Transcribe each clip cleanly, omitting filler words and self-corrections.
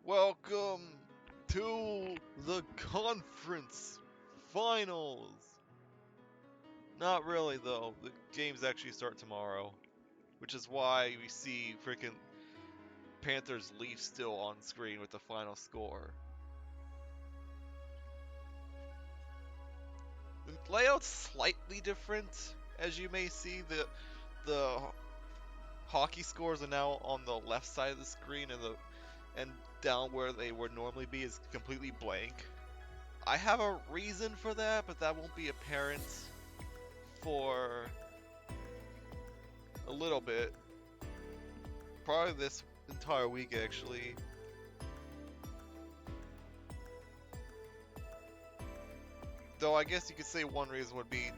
Welcome to the conference finals. Not really though. The games actually start tomorrow, which is why we see freaking Panthers Leafs still on screen with the final score. The layout's slightly different, as you may see. The hockey scores are now on the left side of the screen, and down where they would normally be is completely blank. I have a reason for that, but that won't be apparent for a little bit. Probably this entire week, actually. Though I guess you could say one reason would be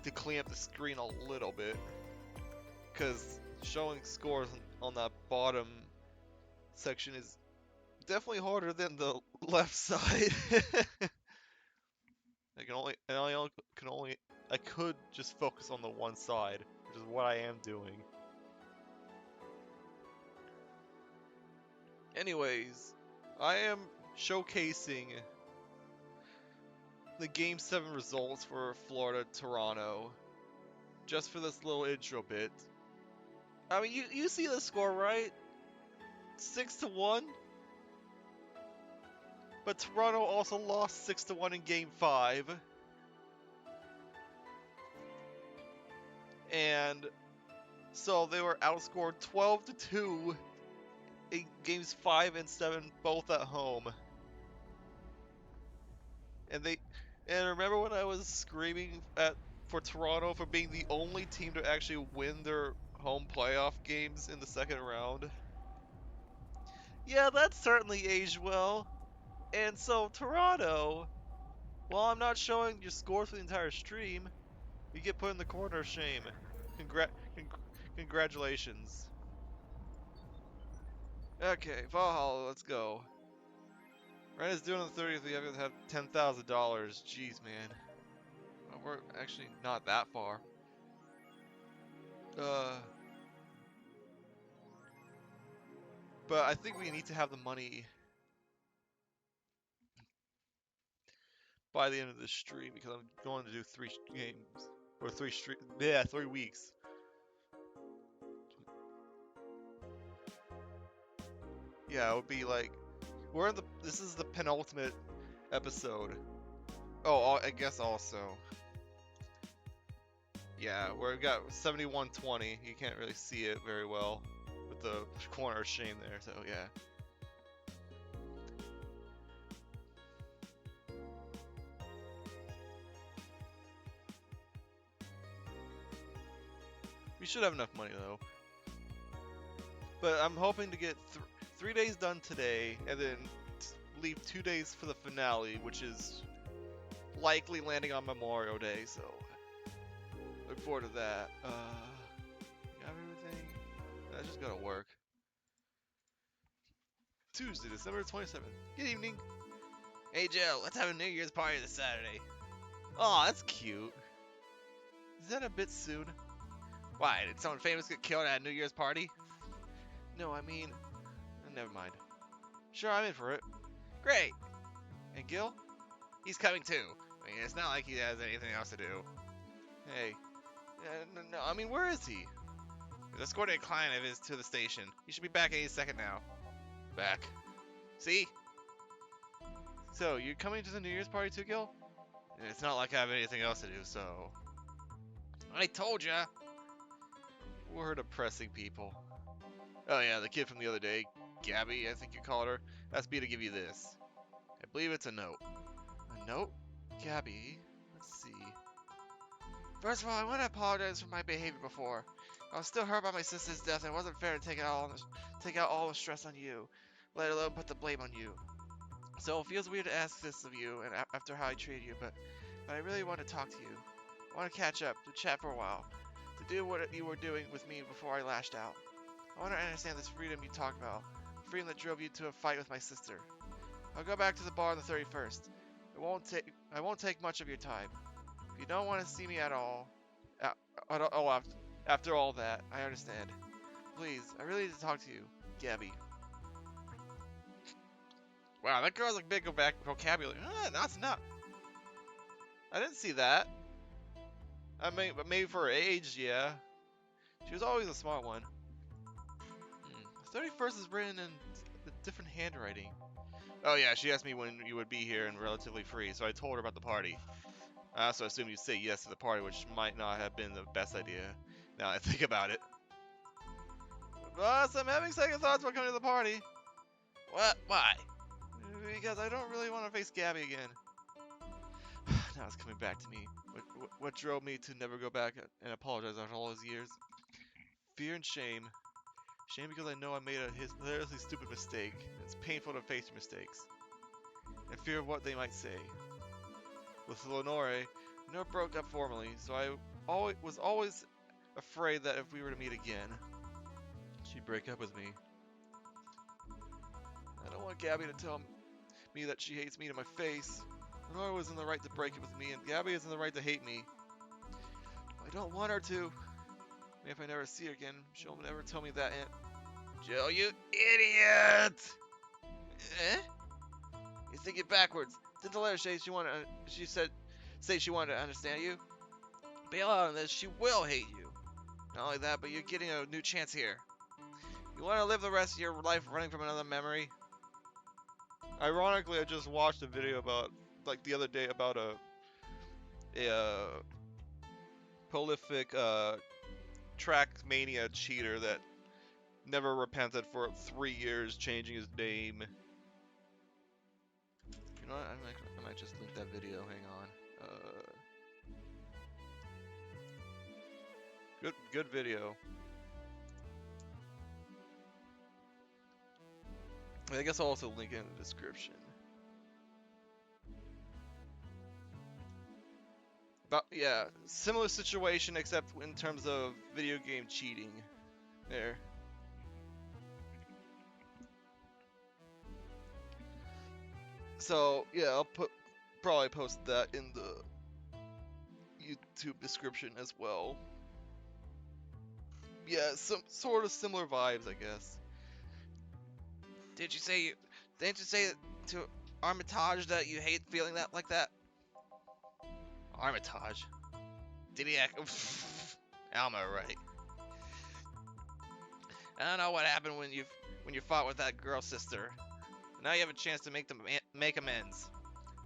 to clean up the screen a little bit. Because showing scores on that bottom section is definitely harder than the left side. I could just focus on the one side, which is what I am doing. Anyways, I am showcasing the Game 7 results for Florida-Toronto just for this little intro bit. I mean, you see the score, right? 6-1. But Toronto also lost 6-1 in Game 5. And so they were outscored 12-2 in Games 5 and 7, both at home. And remember when I was screaming for Toronto for being the only team to actually win their home playoff games in the second round? Yeah, that certainly aged well. And so Toronto, while I'm not showing your scores for the entire stream, you get put in the corner of shame. Congratulations. Okay, Valhalla, let's go. Rent is due on the 30th. We have to have $10,000. Jeez, man. Well, we're actually not that far. But I think we need to have the money by the end of this stream because I'm going to do 3 games or 3 weeks. Yeah, it would be like this is the penultimate episode. Oh, I guess also. Yeah, we got 71-20. You can't really see it very well with the corner of shame there. So yeah. We should have enough money though. But I'm hoping to get 3 days done today, and then leave 2 days for the finale, which is likely landing on Memorial Day. So look forward to that. Got everything? I just gotta work. Tuesday, December 27th. Good evening. Hey Joe, let's have a New Year's party this Saturday. Aw, that's cute. Is that a bit soon? Why, did someone famous get killed at a New Year's party? No, I mean, never mind. Sure, I'm in for it. Great. And Gil? He's coming too. I mean, it's not like he has anything else to do. Hey. No, I mean, where is he? He's escorting a client of his to the station. He should be back any second now. Back. See? So, you coming to the New Year's party too, Gil? It's not like I have anything else to do, so... I told ya! We're depressing people. Oh yeah, the kid from the other day, Gabby, I think you called her, asked me to give you this. I believe it's a note. A note? Gabby, let's see. First of all, I want to apologize for my behavior before. I was still hurt by my sister's death, and it wasn't fair to take out all the stress on you, let alone put the blame on you. So it feels weird to ask this of you, and after how I treated you, but I really want to talk to you. I want to catch up, to chat for a while, to do what you were doing with me before I lashed out. I want to understand this freedom you talk about, the freedom that drove you to a fight with my sister. I'll go back to the bar on the 31st. I won't take much of your time. If you don't want to see me at all, after all that, I understand. Please, I really need to talk to you, Gabby. Wow, that girl's like big vocabulary. That's not. I didn't see that. I mean, but maybe for her age, yeah. She was always a smart one. 31st is written in a different handwriting. Oh yeah, she asked me when you would be here and relatively free, so I told her about the party. I also assumed you'd say yes to the party, which might not have been the best idea. Now I think about it. Boss, I'm having second thoughts about coming to the party. What? Why? Because I don't really want to face Gabby again. Now it's coming back to me. What drove me to never go back and apologize after all those years? Fear and shame. Shame because I know I made a hilariously stupid mistake. It's painful to face your mistakes. And fear of what they might say. With Lenore, we never broke up formally, so I was always afraid that if we were to meet again, she'd break up with me. I don't want Gabby to tell me that she hates me to my face. Lenore was in the right to break up with me, and Gabby is in the right to hate me. I don't want her to. Maybe if I never see her again, she'll never tell me that. Jill, you idiot! Eh? You think it backwards. Didn't the letter say she say she wanted to understand you? Bail out on this, she will hate you. Not only that, but you're getting a new chance here. You want to live the rest of your life running from another memory? Ironically, I just watched a video about, like the other day, about a prolific Trackmania cheater that never repented for 3 years changing his name. You know what? I might just link that video. Hang on. Good video. I guess I'll also link it in the description. But yeah, similar situation except in terms of video game cheating. There. So yeah, I'll probably post that in the YouTube description as well. Yeah, some sort of similar vibes, I guess. Didn't you say to Armitage that you hate feeling that like that? Armitage? Did he act? Alma, right? I don't know what happened when you fought with that girl's sister. Now you have a chance to make amends.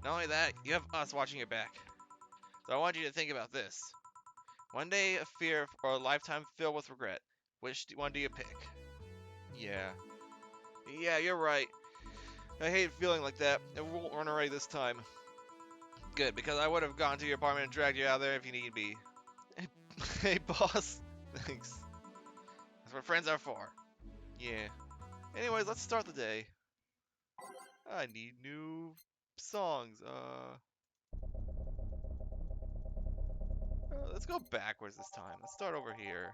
Not only that, you have us watching your back. So I want you to think about this. One day of fear or a lifetime filled with regret. Which one do you pick? Yeah. Yeah, you're right. I hate feeling like that. It won't run away this time. Good, because I would have gone to your apartment and dragged you out there if you need be. Hey, boss. Thanks. That's what friends are for. Yeah. Anyways, let's start the day. I need new songs. Let's go backwards this time. Let's start over here.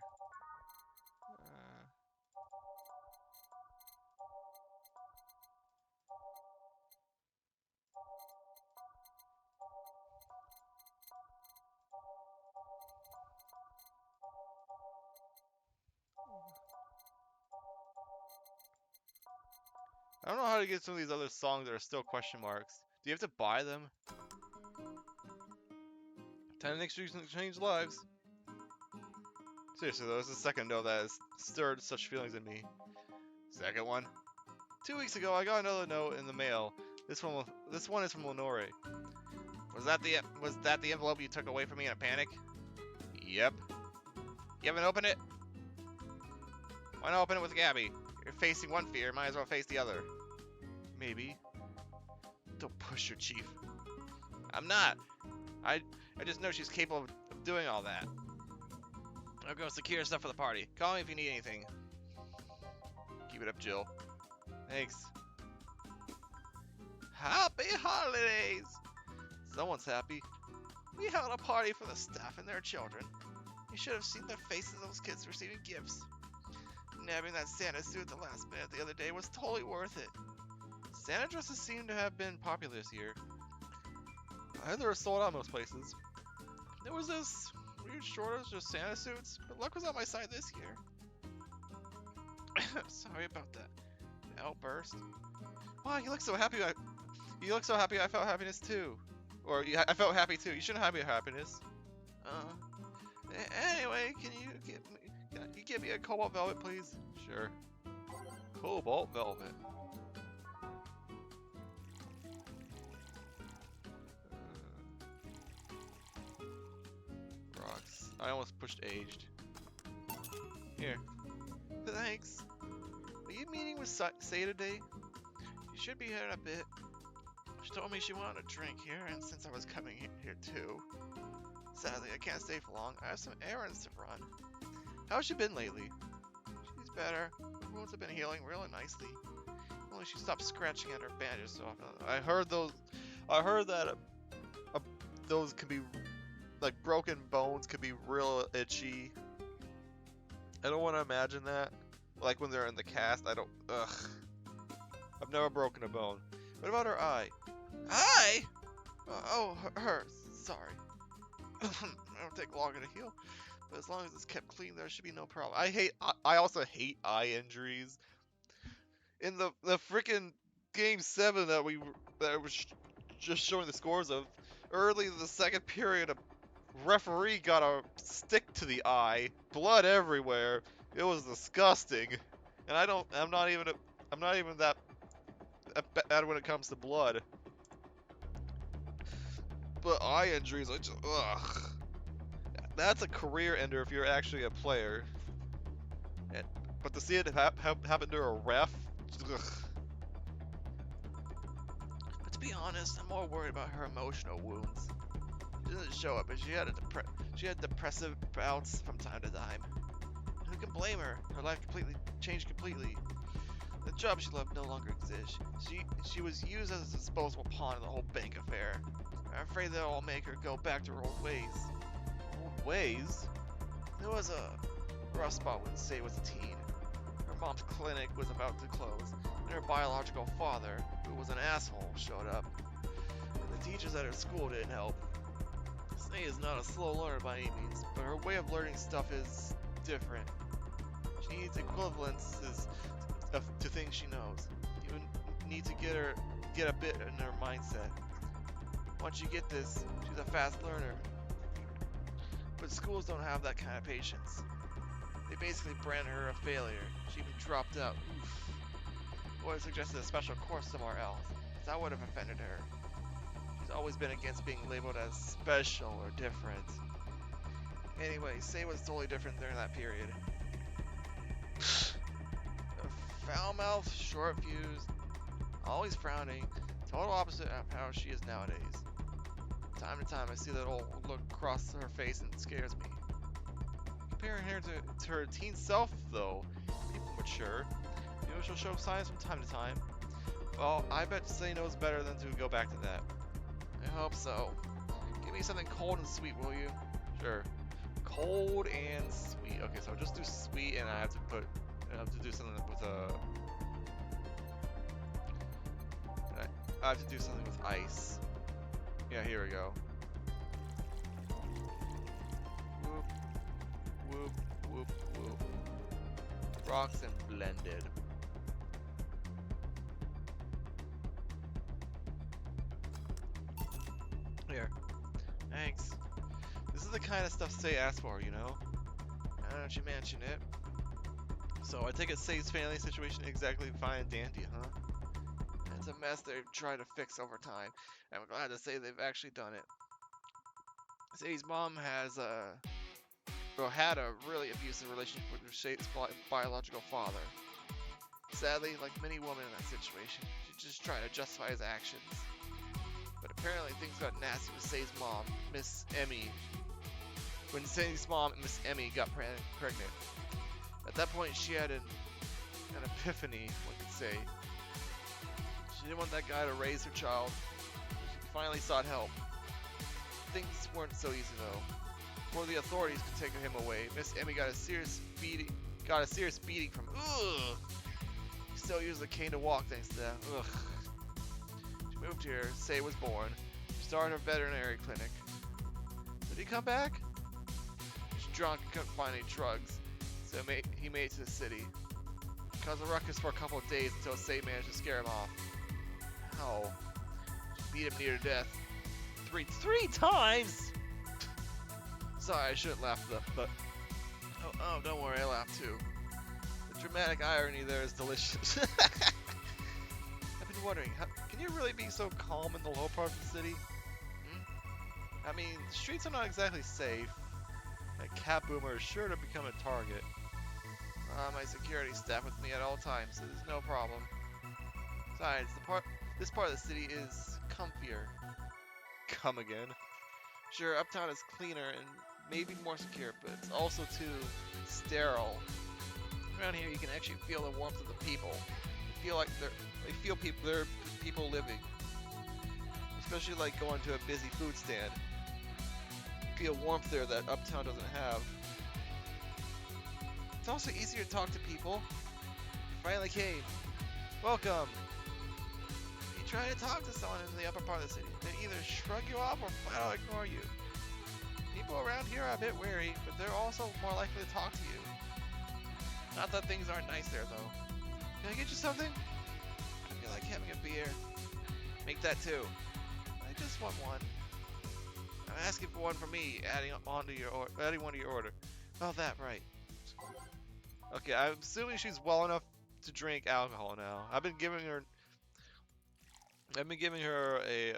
I don't know how to get some of these other songs that are still question marks. Do you have to buy them? 10 excuses to change lives. Seriously though, this is the second note that has stirred such feelings in me. Second one. 2 weeks ago, I got another note in the mail. This one is from Lenore. Was that the envelope you took away from me in a panic? Yep. You haven't opened it? Why not open it with Gabby? You're facing one fear, might as well face the other. Maybe. Don't push her, Chief. I'm not. I just know she's capable of doing all that. I'll go secure stuff for the party. Call me if you need anything. Keep it up, Jill. Thanks. Happy holidays! Someone's happy. We held a party for the staff and their children. You should have seen the faces of those kids receiving gifts. Nabbing that Santa suit at the last minute the other day was totally worth it. Santa dresses seem to have been popular this year. I heard they were sold out most places. There was this weird shortage of Santa suits, but luck was on my side this year. Sorry about that outburst. Wow, you look so happy. You look so happy. I felt happiness too. Or I felt happy too. You shouldn't have your happiness. Anyway, can you give me a cobalt velvet, please? Sure. Cobalt velvet. Rocks. I almost pushed aged. Here. Thanks. Are you meeting with Say today? You should be here in a bit. She told me she wanted a drink here, and since I was coming here too. Sadly, I can't stay for long. I have some errands to run. How's she been lately? She's better. Her wounds have been healing really nicely. Only she stopped scratching at her bandages so often. I heard that those could be, like, broken bones could be real itchy. I don't want to imagine that. Like when they're in the cast, Ugh. I've never broken a bone. What about her eye? Eye? Oh, her. Sorry. It'll take longer to heal, but as long as it's kept clean, there should be no problem. I also hate eye injuries. In the freaking game 7 that I was just showing the scores of, early in the second period, a referee got a stick to the eye, blood everywhere. It was disgusting, and I'm not even that bad when it comes to blood. But eye injuries, ugh. That's a career ender if you're actually a player. But to see it happen to a ref, ugh. But to be honest, I'm more worried about her emotional wounds. She doesn't show up, but she had depressive bouts from time to time. Who can blame her? Her life changed completely. The job she loved no longer exists. She was used as a disposable pawn in the whole bank affair. I'm afraid they'll all make her go back to her old ways. Old ways? There was a rough spot when Say was a teen. Her mom's clinic was about to close, and her biological father, who was an asshole, showed up. And the teachers at her school didn't help. Say is not a slow learner by any means, but her way of learning stuff is different. She needs equivalences to things she knows. You need to get a bit in her mindset. Once you get this, she's a fast learner. But schools don't have that kind of patience. They basically brand her a failure. She even dropped out. Oof. Or suggested a special course somewhere else. That would have offended her. She's always been against being labeled as special or different. Anyway, Say was totally different during that period. Foul-mouthed, short-fused, always frowning, total opposite of how she is nowadays. Time to time, I see that old look across her face and it scares me. Comparing her to her teen self, though, people mature. You know, she'll show signs from time to time. Well, I bet Say knows better than to go back to that. I hope so. Give me something cold and sweet, will you? Sure. Cold and sweet. Okay, so I'll just do sweet, and I have to do something with I have to do something with ice. Yeah, here we go. Whoop, whoop, whoop, whoop. Rocks and blended. Here. Thanks. This is the kind of stuff Say asked for, you know? Why don't you mention it? So I take it Say's family situation exactly fine and dandy, huh? It's a mess they've tried to fix over time, and I'm glad to say they've actually done it. Say's mom had a really abusive relationship with Say's biological father. Sadly, like many women in that situation, she just tried to justify his actions. But apparently things got nasty with Say's mom, Miss Emmy. When Say's mom, Miss Emmy, got pregnant. At that point, she had an epiphany, one could say. She didn't want that guy to raise her child. She finally sought help. Things weren't so easy though. Before the authorities could take him away, Miss Emmy got a serious beating from ugh. She still uses a cane to walk thanks to that. Ugh. She moved here, Say was born. She started her veterinary clinic. Did he come back? He was drunk and couldn't find any drugs, so he made it to the city. Caused a ruckus for a couple of days until Say managed to scare him off. Oh, beat him near to death. Three times? Sorry, I shouldn't laugh, but oh, don't worry, I laughed too. The dramatic irony there is delicious. I've been wondering, can you really be so calm in the lower part of the city? I mean, the streets are not exactly safe. A cat boomer is sure to become a target. My security staff with me at all times, so there's no problem. Besides, this part of the city is comfier. Come again. Sure, uptown is cleaner and maybe more secure, but it's also too sterile. Around here, you can actually feel the warmth of the people. You feel like there are people living. Especially like going to a busy food stand. You feel warmth there that uptown doesn't have. It's also easier to talk to people. Finally came. Welcome. If you try to talk to someone in the upper part of the city, they either shrug you off or flat out ignore you. People around here are a bit wary, but they're also more likely to talk to you. Not that things aren't nice there, though. Can I get you something? I feel like having a beer. Make that too. I just want one. I'm asking for one for me, adding one to your order. Oh, that, right. Okay, I'm assuming she's well enough to drink alcohol now. I've been giving her a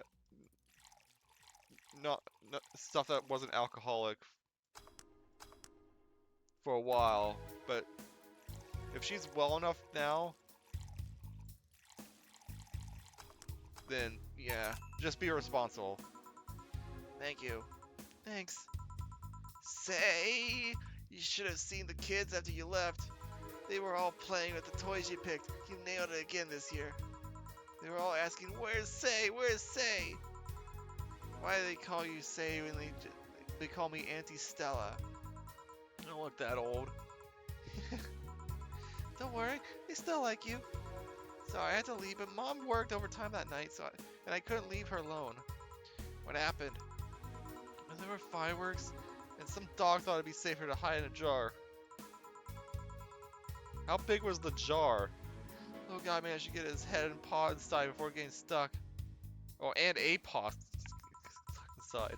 not stuff that wasn't alcoholic for a while, but if she's well enough now, then yeah, just be responsible. Thank you. Thanks. Say, you should have seen the kids after you left. They were all playing with the toys you picked. You nailed it again this year. They were all asking, "Where's Say? Where's Say?" Why do they call you Say when they call me Auntie Stella? I don't look that old. Don't worry, they still like you. Sorry, I had to leave, but Mom worked overtime that night, and I couldn't leave her alone. What happened? Well, there were fireworks, and some dog thought it'd be safer to hide in a jar. How big was the jar? Little guy managed to get his head and paw inside before getting stuck. Oh, and a paw stuck inside.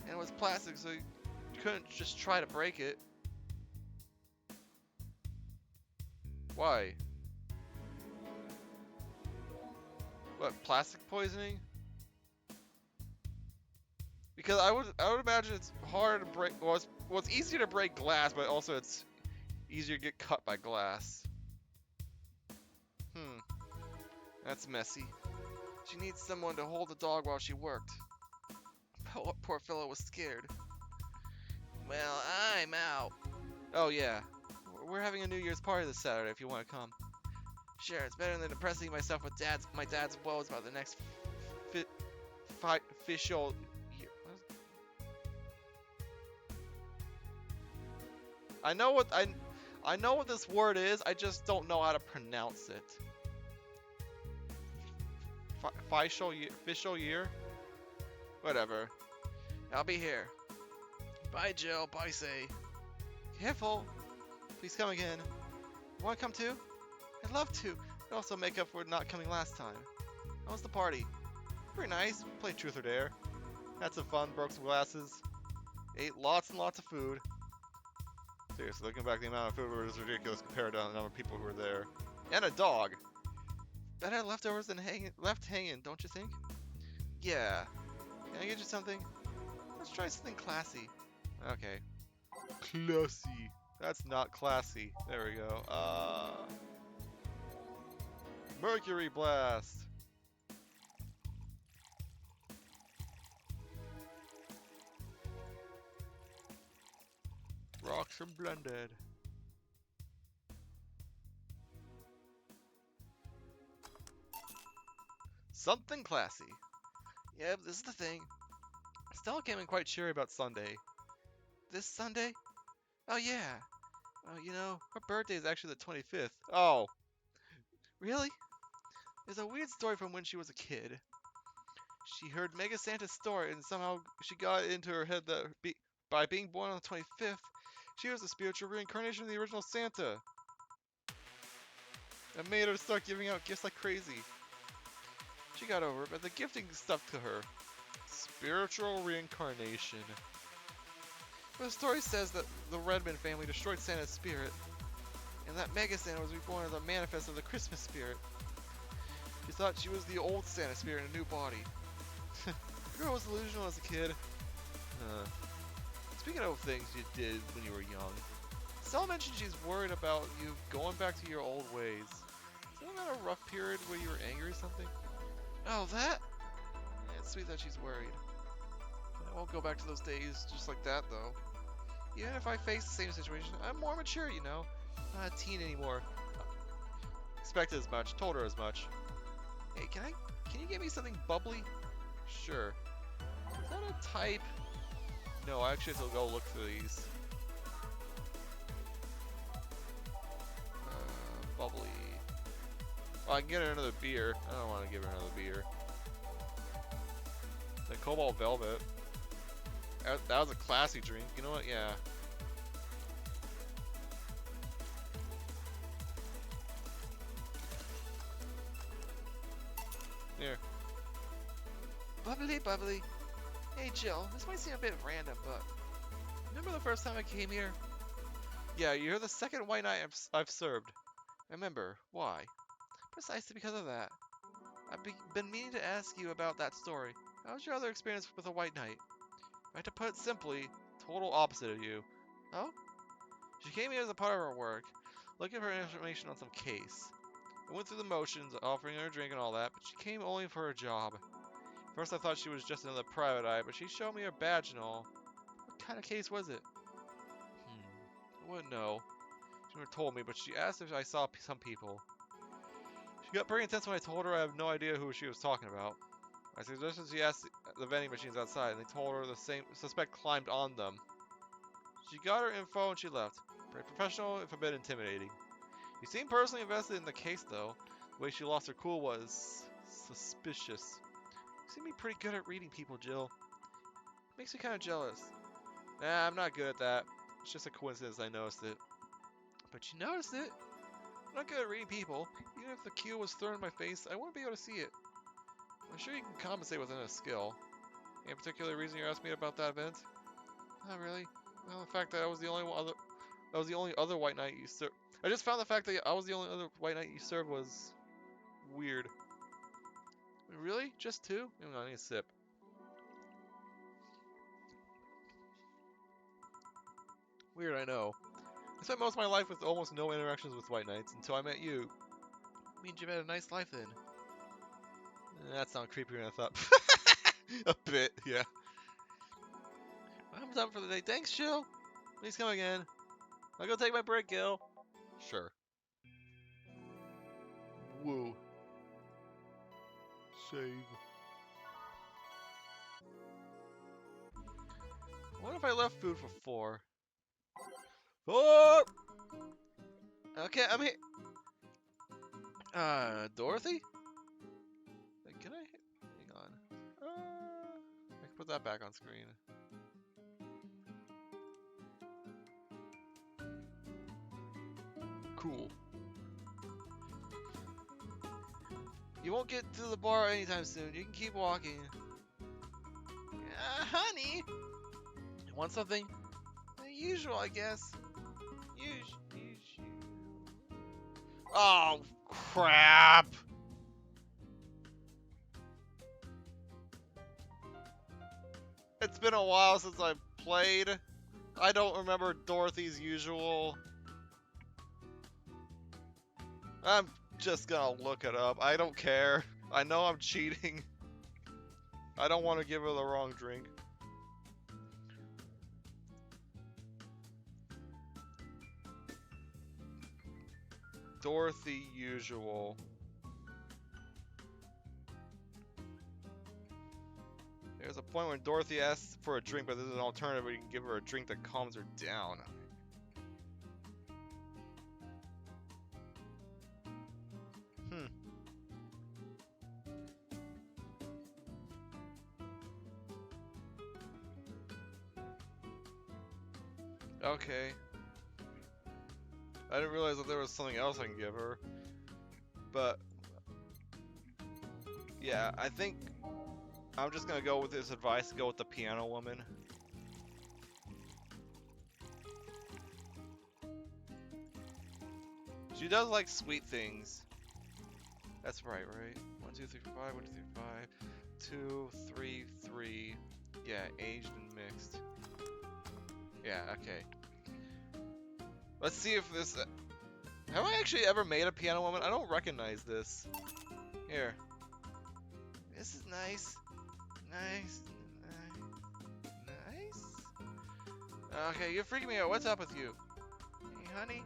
And it was plastic, so you couldn't just try to break it. Why? What, plastic poisoning? Because I would imagine it's hard to break. Well, it's easier to break glass, but also it's easier to get cut by glass. That's messy. She needs someone to hold the dog while she worked. Poor fellow was scared. Well, I'm out. Oh yeah, we're having a New Year's party this Saturday if you want to come. Sure, it's better than depressing myself with my dad's woes about the next official year. I know what this word is. I just don't know how to pronounce it. Official year? Whatever. I'll be here. Bye, Jill. Bye, Say. Careful. Please come again. You want to come too? I'd love to. I'd also make up for not coming last time. How was the party? Pretty nice. Played Truth or Dare. Had some fun. Broke some glasses. Ate lots and lots of food. Seriously, looking back, the amount of food was ridiculous compared to the number of people who were there. And a dog. Better leftovers than left hanging, don't you think? Yeah. Can I get you something? Let's try something classy. Okay. Classy. That's not classy. There we go. Mercury Blast. Rocks and blended. Something classy. Yep, this is the thing. Stella came in quite cheery about Sunday. This Sunday? Oh yeah. Oh, you know, her birthday is actually the 25th. Oh. Really? There's a weird story from when she was a kid. She heard Mega Santa's story and somehow she got it into her head that by being born on the 25th, she was a spiritual reincarnation of the original Santa. That made her start giving out gifts like crazy. She got over it, but the gifting stuck to her. Spiritual reincarnation. But the story says that the Redmond family destroyed Santa's spirit, and that Mega Santa was reborn as a manifest of the Christmas spirit. She thought she was the old Santa spirit in a new body. The girl was delusional as a kid. Speaking of things you did when you were young, Stella mentioned she's worried about you going back to your old ways. Isn't that a rough period where you were angry or something? Oh, that? Yeah, it's sweet that she's worried. I won't go back to those days just like that, though. Even if I face the same situation, I'm more mature, you know. I'm not a teen anymore. Expected as much. Told her as much. Hey, can you get me something bubbly? Sure. Is that a type? No, I actually have to go look for these. Bubbly. Oh, I can get her another beer. I don't want to give her another beer. The Cobalt Velvet. That was a classy drink. You know what? Yeah. Here. Bubbly, bubbly. Hey, Jill. This might seem a bit random, but remember the first time I came here? Yeah, you're the second white knight I've served. Remember why? Precisely because of that. I've been meaning to ask you about that story. How was your other experience with a white knight? I have to put it simply, total opposite of you. Oh? She came here as a part of her work, looking for information on some case. I went through the motions, offering her a drink and all that, but she came only for her job. First I thought she was just another private eye, but she showed me her badge and all. What kind of case was it? I wouldn't know. She never told me, but she asked if I saw some people. She got pretty intense when I told her I have no idea who she was talking about. I suggested she asked the vending machines outside, and they told her the same suspect climbed on them. She got her info and she left. Very professional, if a bit intimidating. You seem personally invested in the case, though. The way she lost her cool was suspicious. You seem to be pretty good at reading people, Jill. Makes me kind of jealous. Nah, I'm not good at that. It's just a coincidence I noticed it. But you noticed it? I'm not good at reading people. Even if the cue was thrown in my face, I wouldn't be able to see it. I'm sure you can compensate within a skill. Any particular reason you're asking me about that event? Not really. Well, the fact that I was the only other white knight you served. I just found the fact that I was the only other white knight you served was weird. Really? Just two? Hang on, I need a sip. Weird, I know. I spent most of my life with almost no interactions with white knights until I met you. Means you've had a nice life then. That sounds creepier than I thought. A bit, yeah. I'm done for the day. Thanks, Jill. Please come again. I'll go take my break, Gil. Sure. Woo. Save. What if I left food for 4? 4! Okay, I'm here. Dorothy? Wait, can I? Hang on. I can put that back on screen. Cool. You won't get to the bar anytime soon. You can keep walking. Honey! You want something? Usual, I guess. Usual. Oh, crap! It's been a while since I played. I don't remember Dorothy's usual. I'm just gonna look it up. I don't care. I know I'm cheating. I don't want to give her the wrong drink. Dorothy usual. There's a point when Dorothy asks for a drink, but there's an alternative where you can give her a drink that calms her down. Okay. I didn't realize that there was something else I can give her. But Yeah, I think I'm just gonna go with his advice and go with the piano woman. She does like sweet things. That's right, right? 1, 2, 3, 5, 1, 2, 3, 5, 2, 3, 3. Yeah, aged and mixed. Yeah, okay. Let's see if this... have I actually ever made a piano woman? I don't recognize this. Here. This is nice. Nice. Nice. Okay, you're freaking me out. What's up with you? Hey, honey.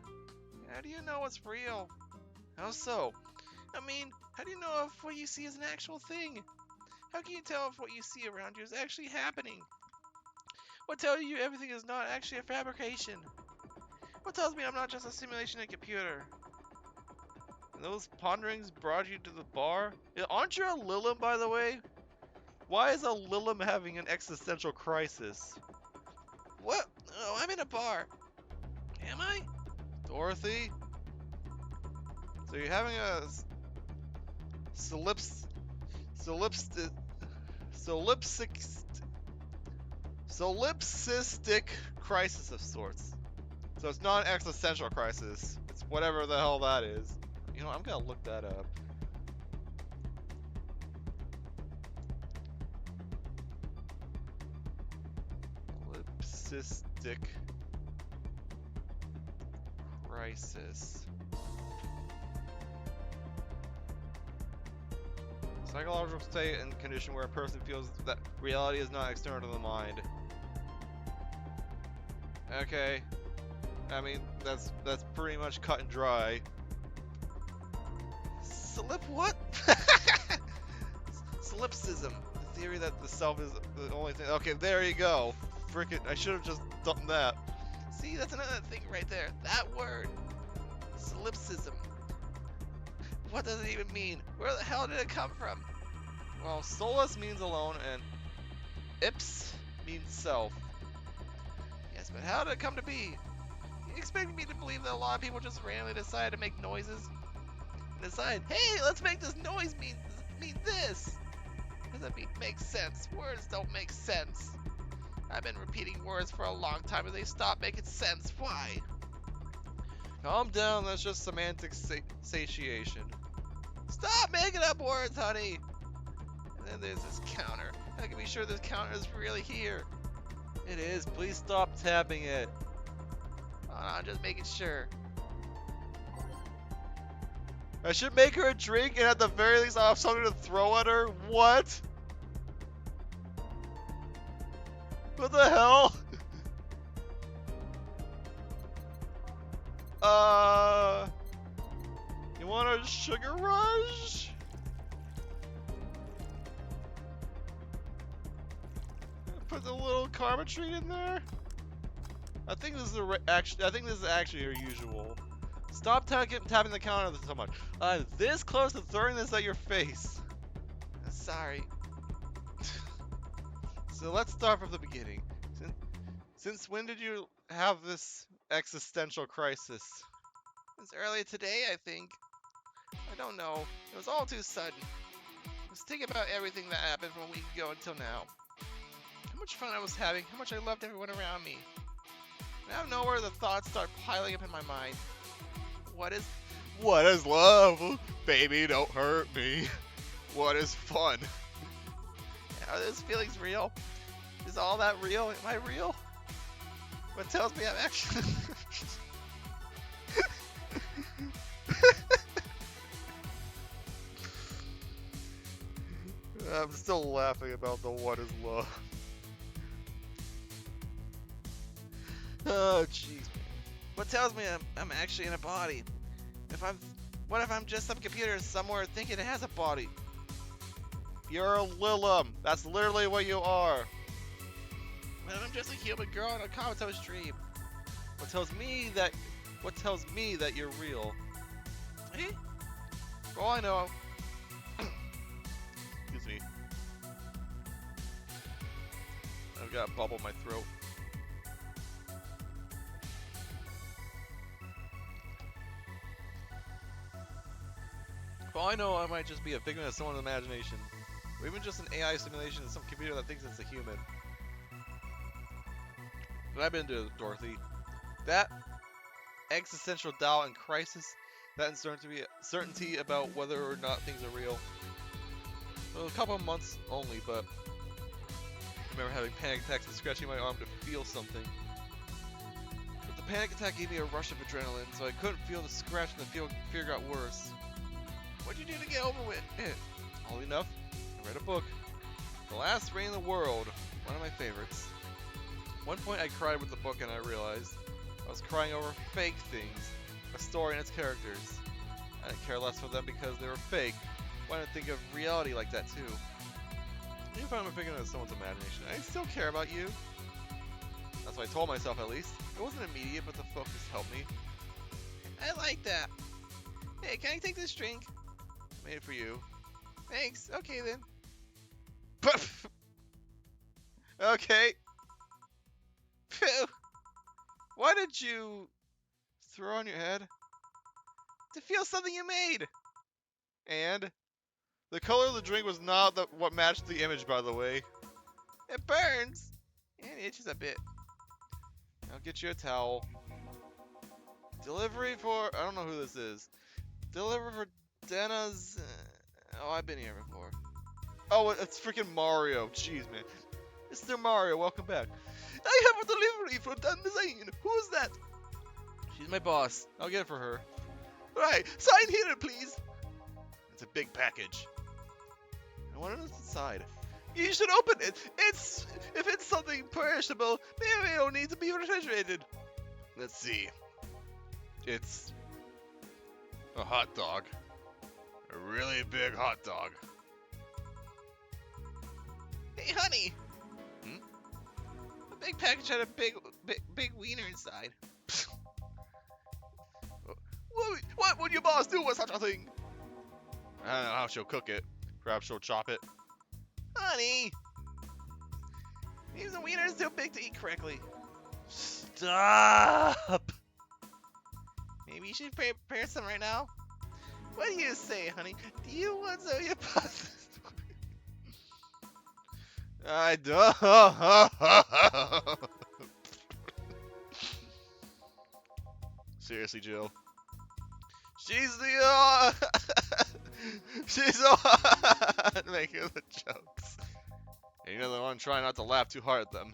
How do you know what's real? How so? I mean, how do you know if what you see is an actual thing? How can you tell if what you see around you is actually happening? What tells you everything is not actually a fabrication? What tells me I'm not just a simulation in a computer? And those ponderings brought you to the bar? Aren't you a Lilim, by the way? Why is a Lilim having an existential crisis? What? Oh, I'm in a bar. Am I? Dorothy? So you're having a solipsistic crisis of sorts. So it's not an existential crisis. It's whatever the hell that is. You know, I'm gonna look that up. Solipsistic crisis. Psychological state and condition where a person feels that reality is not external to the mind. Okay. I mean, that's pretty much cut and dry. What? Solipsism. The theory that the self is the only thing. Okay, there you go. Frickin', I should have just done that. See, that's another thing right there. That word. Solipsism. What does it even mean? Where the hell did it come from? Well, solus means alone, and ips means self. Yes, but how did it come to be? You expect me to believe that a lot of people just randomly decide to make noises? And decide, hey, let's make this noise mean this! Doesn't make sense. Words don't make sense. I've been repeating words for a long time and they stop making sense. Why? Calm down, that's just semantic satiation. Stop making up words, honey! And then there's this counter. I can be sure this counter is really here. It is. Please stop tapping it. Oh, no, I'm just making sure. I should make her a drink and at the very least I'll have something to throw at her? What? What the hell? You want a sugar rush? Put the little karma treat in there. I think this is actually her usual. Stop tapping the counter so much. I'm this close to throwing this at your face. Sorry. So let's start from the beginning. Since when did you have this existential crisis? It's early today, I think. I don't know. It was all too sudden. Let's think about everything that happened from a week ago until now. How much fun I was having, how much I loved everyone around me. And out of nowhere, the thoughts start piling up in my mind. What is love? Baby, don't hurt me. What is fun? Are those feelings real? Is all that real? Am I real? What tells me I'm actually... I'm still laughing about the what is love. Oh, jeez. What tells me I'm actually in a body? What if I'm just some computer somewhere thinking it has a body? You're a Lilim. That's literally what you are. What if I'm just a human girl in a comatose dream? What tells me that you're real? Eh? For all I know. Excuse me. I've got a bubble in my throat. For all I know, I might just be a figment of someone's imagination. Or even just an AI simulation of some computer that thinks it's a human. But I've been to Dorothy. That existential doubt and crisis, that uncertainty about whether or not things are real. Well, a couple of months only, but I remember having panic attacks and scratching my arm to feel something. But the panic attack gave me a rush of adrenaline, so I couldn't feel the scratch and the fear got worse. What'd you do to get over with it? Oddly enough, I read a book. The Last Reign in the World, one of my favorites. At one point I cried with the book and I realized I was crying over fake things, a story and its characters. I didn't care less for them because they were fake. Why didn't I think of reality like that too? Even if I'm a figment of someone's imagination, I still care about you. That's what I told myself at least. It wasn't immediate, but the focus helped me. I like that. Hey, can I take this drink? I made it for you. Thanks. Okay then. Okay. Phew. Why did you throw on your head? To feel something you made. And the color of the drink was not what matched the image, by the way. It burns. And it itches a bit. I'll get you a towel. Delivery for... I don't know who this is. Deliver for Dana's... oh, I've been here before. Oh, it's freaking Mario. Jeez, man. Mr. Mario, welcome back. I have a delivery for Dan Design. Who is that? She's my boss. I'll get it for her. Right, sign here, please. It's a big package. I wonder what's inside. You should open it. If it's something perishable, maybe it'll need to be refrigerated. Let's see. It's a hot dog. A really big hot dog. Hey, honey. The big package had a big wiener inside. What would your boss do with such a thing? I don't know how she'll cook it. Perhaps she'll chop it. Honey! Maybe the wiener is too big to eat correctly. Stop! Maybe you should prepare some right now? What do you say, honey? Do you want some of your pasta? I don't. Seriously, Jill. She's the she's the one making the jokes. And you know the one trying not to laugh too hard at them.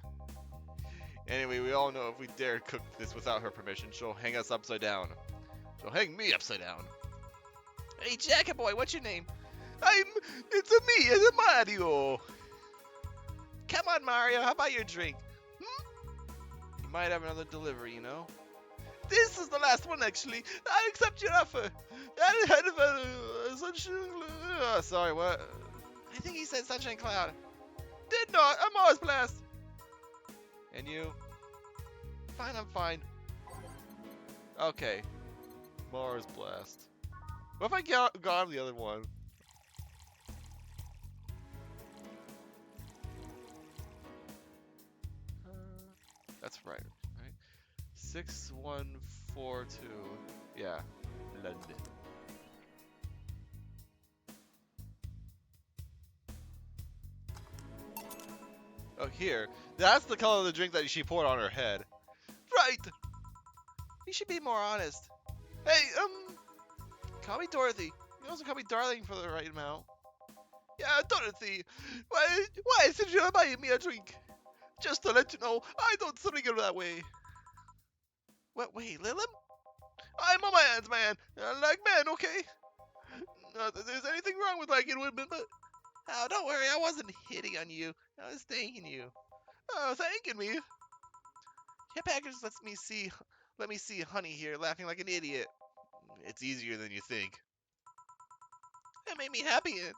Anyway, we all know if we dare cook this without her permission, she'll hang us upside down. She'll hang me upside down. Hey, Jacket Boy, what's your name? It's me, it's Mario. Come on, Mario, how about your drink? You might have another delivery, you know? This is the last one, actually. I accept your offer. Sorry, what? I think he said Sunshine Cloud. Did not. I'm Mars Blast. And you? Fine, I'm fine. Okay. Mars Blast. What if I got the other one? That's right. 6142. Yeah. London. Oh, here. That's the color of the drink that she poured on her head. Right! You should be more honest. Hey, call me Dorothy. You can also call me Darling for the right amount. Yeah, Dorothy. Why did you buy me a drink? Just to let you know, I don't swing it that way. What, wait, Lilim? I'm a man's man. I like men, okay? Not that there's anything wrong with liking women, but... Oh, don't worry, I wasn't hitting on you. I was thanking you. Oh, thanking me? Your package let me see Honey here laughing like an idiot. It's easier than you think. That made me happy, and...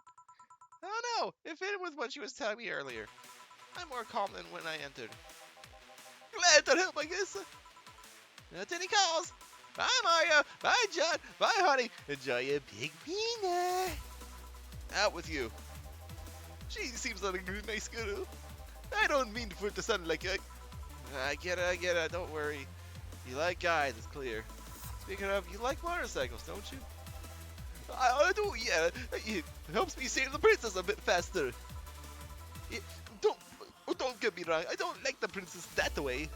I don't know, it fitted with what she was telling me earlier. I'm more calm than when I entered. Glad to help, I guess. That's any calls. Bye, Mario. Bye, John. Bye, honey. Enjoy your big wiener. Out with you. She seems like a nice girl. I don't mean for it to sound like I get it. Don't worry. You like guys, it's clear. Speaking of, you like motorcycles, don't you? I do, yeah. It helps me save the princess a bit faster. It, don't, don't get me wrong. I don't like the princess that way.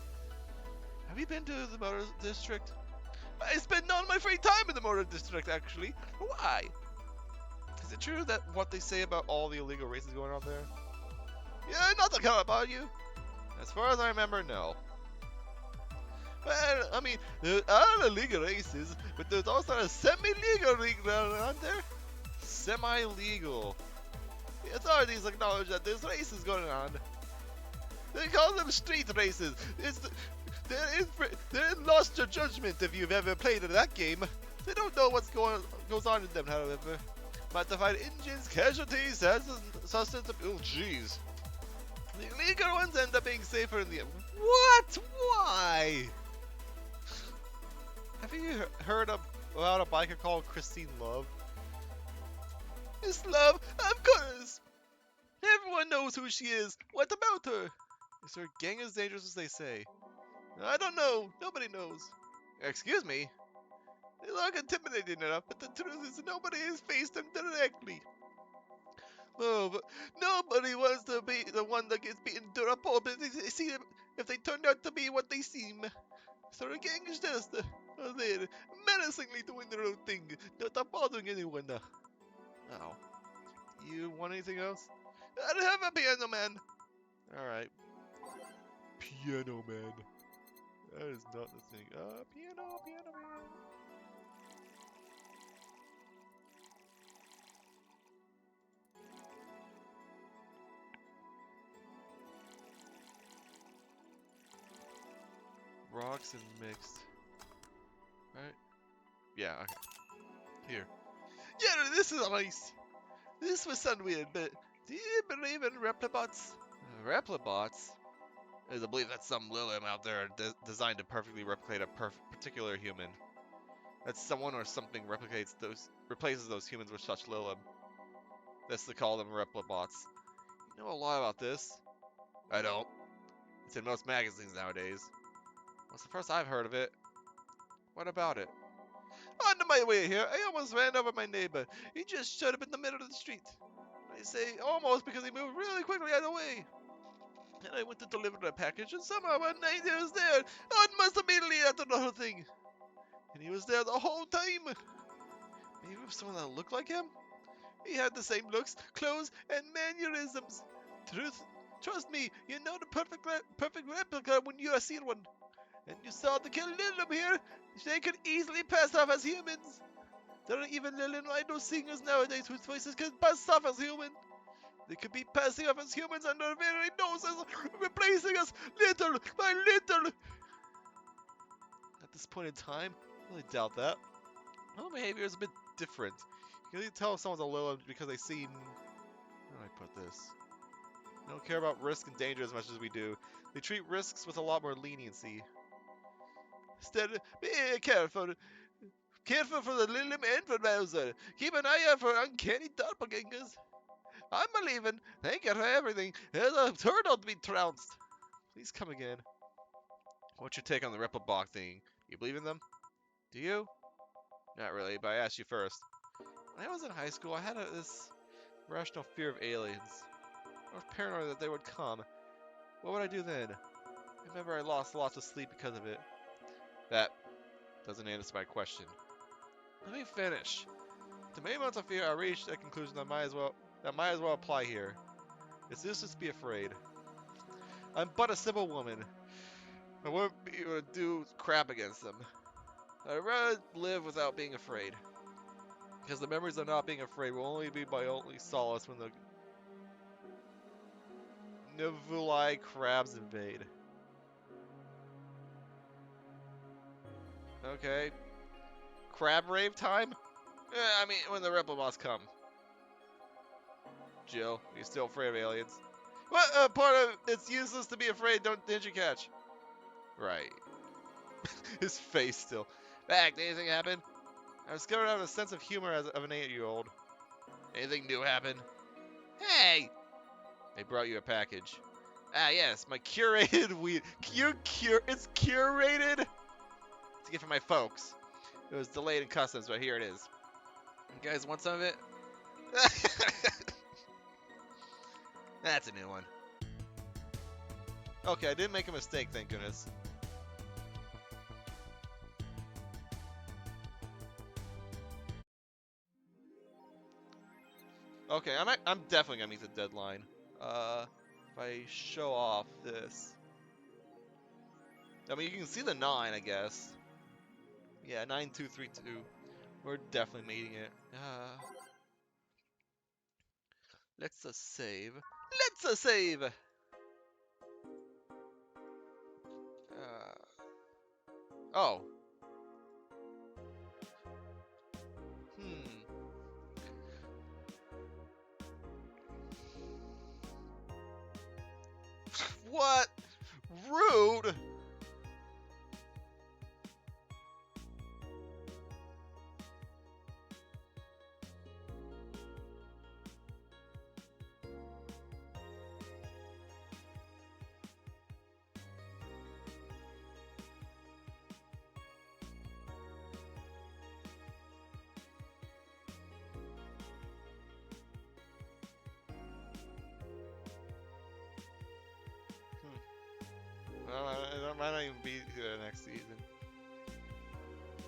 Have you been to the motor district? I spend all my free time in the motor district, actually. Why? Is it true that what they say about all the illegal races going on there? Yeah, not to count about you. As far as I remember, no. Well, I mean, there are illegal races, but there's also a semi-legal league around there. Semi-legal. The authorities acknowledge that there's races going on. They call them street races. They're lost your judgment if you've ever played in that game. They don't know what's goes on in them, however. Modified engines, casualties, sustenance. Oh, jeez. The illegal ones end up being safer in the end. What? Why? Have you heard about a biker called Christine Love? Miss Love, of course! Everyone knows who she is. What about her? Is her gang as dangerous as they say? I don't know. Nobody knows. Excuse me? They look intimidating enough, but the truth is nobody has faced them directly. Oh, but nobody wants to be the one that gets beaten to a pulp if they turn out to be what they seem. So the gang is just there, menacingly doing their own thing, not bothering anyone. Oh. You want anything else? I have a piano man. Alright. Piano man. That is not the thing. Piano man. Rocks and mixed. Right? Yeah, okay. Here. Yeah, this is nice. This was sound weird, but do you believe in replibots? Replibots? There's a belief that some Lillim out there are designed to perfectly replicate a particular human. That someone or something replaces those humans with such Lillim. That's to call them replibots. You know a lot about this? I don't. It's in most magazines nowadays. What's the first I've heard of it? What about it? On my way here, I almost ran over my neighbor. He just showed up in the middle of the street. I say almost because he moved really quickly out of the way. And I went to deliver a package, and somehow one night he was there, almost immediately after the whole thing. And he was there the whole time. Maybe it was someone that looked like him? He had the same looks, clothes, and mannerisms. Trust me, you know the perfect replica when you see one. And you saw the kill Lillim here. They could easily pass off as humans. There are even Lillim idol singers nowadays whose voices can pass off as human. They could be passing off as humans under our very noses, replacing us little by little. At this point in time, I really doubt that. Well, behavior is a bit different. You can really tell if someone's a Lillim because they seem... How do I put this? They don't care about risk and danger as much as we do. They treat risks with a lot more leniency. Instead, be careful. Careful for the Lillim and for Bowser. Keep an eye out for uncanny doppelgangers. I'm believing. Thank you for everything. There's a turtle to be trounced. Please come again. What's your take on the Repobot thing? You believe in them? Do you? Not really, but I asked you first. When I was in high school, I had this rational fear of aliens. I was paranoid that they would come. What would I do then? I remember I lost lots of sleep because of it. That doesn't answer my question. Let me finish. To many months of fear, I reached a conclusion that might as well apply here. It's useless to be afraid. I'm but a simple woman. I won't be able to do crap against them. I'd rather live without being afraid. Because the memories of not being afraid will only be my only solace when the Nivuli crabs invade. Okay. Crab rave time? I mean, when the Replibots come. Jill, are you still afraid of aliens? What part of it's useless to be afraid did you catch? Right. His face still. Back, did anything happen? I discovered I have a sense of humor as of an 8-year-old. Anything new happen? Hey! They brought you a package. Ah, yes, my curated weed. It's curated? It's a gift from my folks. It was delayed in customs, but here it is. You guys want some of it? That's a new one. Okay, I didn't make a mistake, thank goodness. Okay, I'm definitely gonna meet the deadline. If I show off this. I mean, you can see the 9, I guess. Yeah, 9232. We're definitely meeting it. Let's save. Let's save! Oh. Hmm. What? Rude! It might not even be next season.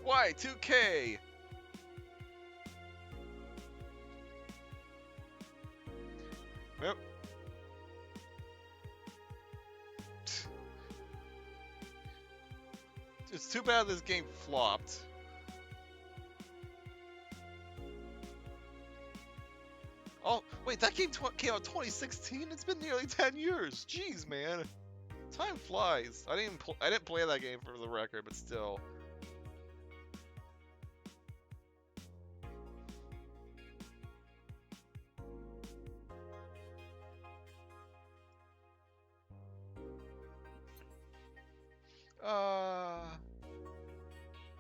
Why? 2K! Yep. It's too bad this game flopped. Oh, wait, that game came out 2016? It's been nearly 10 years. Jeez, man. Time flies. I didn't play that game for the record, but still.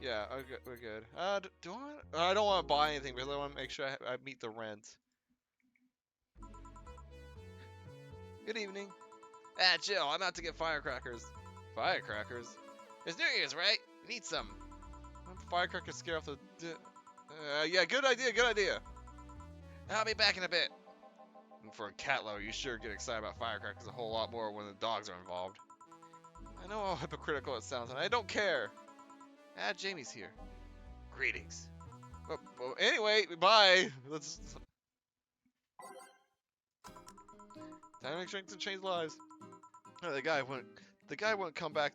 Yeah, okay, we're good. I don't want to buy anything because I want to make sure I meet the rent. Good evening. Ah, Jill, I'm out to get firecrackers. Firecrackers? It's New Year's, right? You need some. Firecrackers scare off the... yeah, good idea, good idea. I'll be back in a bit. And for a cat lover, you sure get excited about firecrackers a whole lot more when the dogs are involved. I know how hypocritical it sounds, and I don't care. Ah, Jamie's here. Greetings. Well, anyway, bye. Let's... Time to make sure to change lives. Oh, the guy wouldn't come back.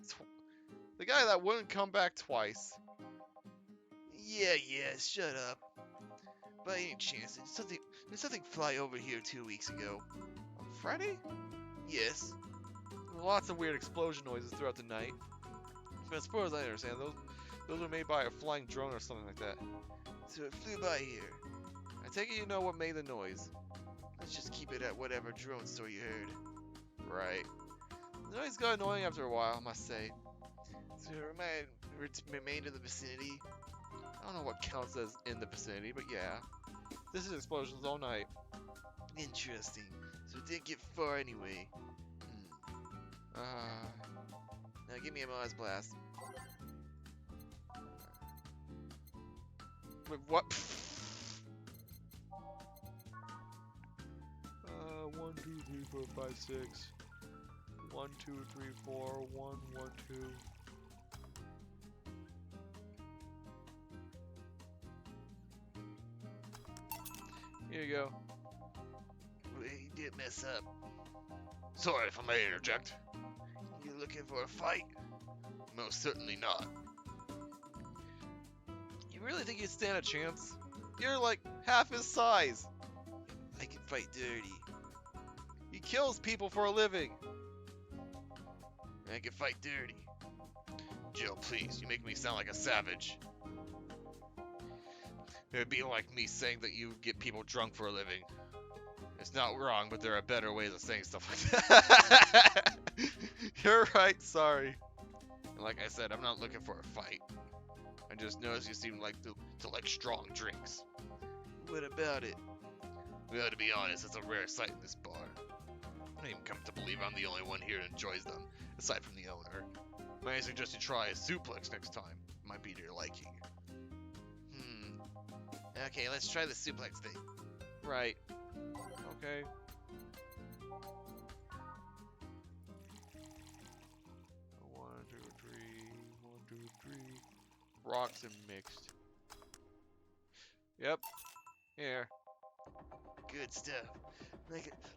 The guy that wouldn't come back twice. Yeah, shut up. By any chance, did something fly over here 2 weeks ago? On Friday? Yes. Lots of weird explosion noises throughout the night. But as far as I understand, those were made by a flying drone or something like that. So it flew by here. I take it you know what made the noise. Let's just keep it at whatever drone story you heard. Right. The noise got annoying after a while, I must say. So it remained in the vicinity. I don't know what counts as in the vicinity, but yeah. This is explosions all night. Interesting. So it didn't get far anyway. Now give me a Mars Blast. Wait, what? 1, 2, 3, 4, 5, 6. 1, 2, 3, 4, 1, 1, 2. Here you go. He did mess up. Sorry if I may interject. You looking for a fight? Most certainly not. You really think you'd stand a chance? You're like half his size. I can fight dirty. He kills people for a living. I can fight dirty. Jill, please, you make me sound like a savage. It would be like me saying that you get people drunk for a living. It's not wrong, but there are better ways of saying stuff like that. You're right, sorry. And like I said, I'm not looking for a fight. I just noticed you seem like to like strong drinks. What about it? Well, to be honest, it's a rare sight in this bar. I don't even come to believe I'm the only one here who enjoys them, aside from the owner. May I suggest you try a suplex next time? Might be to your liking. Okay, let's try the suplex thing. Right. Okay. 1, 2, 3. 1, 2, 3. Rocks are mixed. Yep. Here. Good stuff.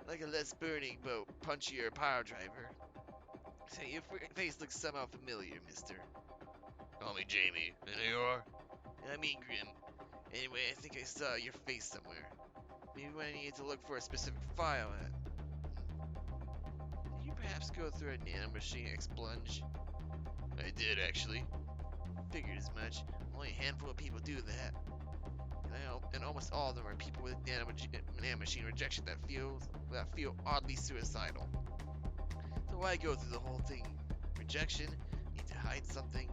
Like a less burning but punchier power driver. Say, your face looks somehow familiar, mister. Call me Jamie. And you are? I'm Ingram. Anyway, I think I saw your face somewhere. Maybe when I need to look for a specific file at. Did you perhaps go through a nanomachine expunge? I did, actually. Figured as much. Only a handful of people do that. And almost all of them are people with nanomachine rejection that feel oddly suicidal. So why go through the whole thing? Rejection? Need to hide something?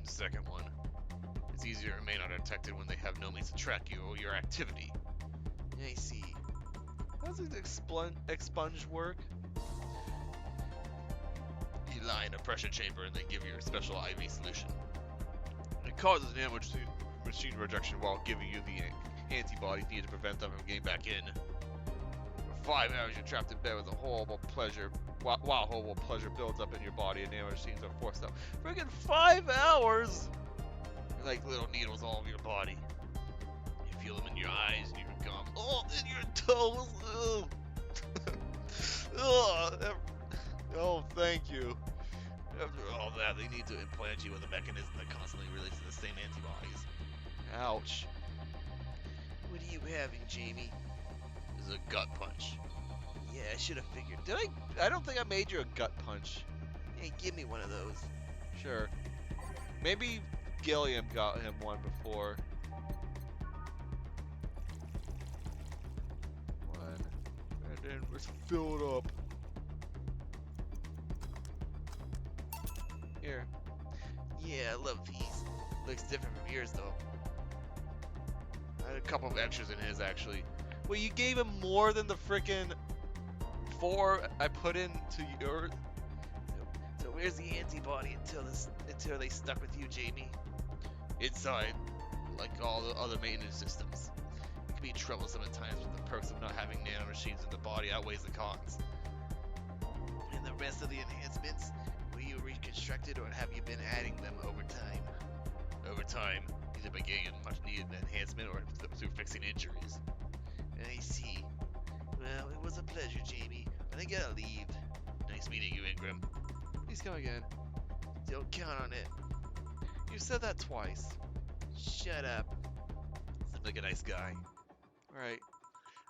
The second one. It's easier to remain undetected when they have no means to track you or your activity. I see. How does an expunge work? You lie in a pressure chamber and they give you a special IV solution. It causes nanomachine rejection while giving you the antibodies needed to prevent them from getting back in. For 5 hours you're trapped in bed with a horrible pleasure, while horrible pleasure builds up in your body and nanomachines are forced out. Friggin' 5 hours! They're like little needles all over your body. You feel them in your eyes and your gums. Oh, in your toes! Ugh. Ugh. Oh, thank you. After all that, they need to implant you with a mechanism that constantly releases the same antibodies. Ouch. What are you having, Jamie? This is a gut punch. Yeah, I should have figured. Did I don't think I made you a gut punch. Hey, give me one of those. Sure. Maybe Gilliam got him one before. One. And then let's fill it up. Here. Yeah, I love these. Looks different from yours, though. I had a couple of extras in his, actually. Well, you gave him more than the frickin' 4 I put into yours. So where's the antibody until they stuck with you, Jamie? Inside, like all the other maintenance systems. It can be troublesome at times, but the perks of not having nanomachines in the body outweighs the cons. And the rest of the enhancements, were you reconstructed or have you been adding them over time? Over time, either by getting a much needed enhancement or through fixing injuries. I see. Well, it was a pleasure, Jamie, but I gotta leave. Nice meeting you, Ingram. Please come again. Don't count on it. You said that twice. Shut up. Seems like a nice guy. Right.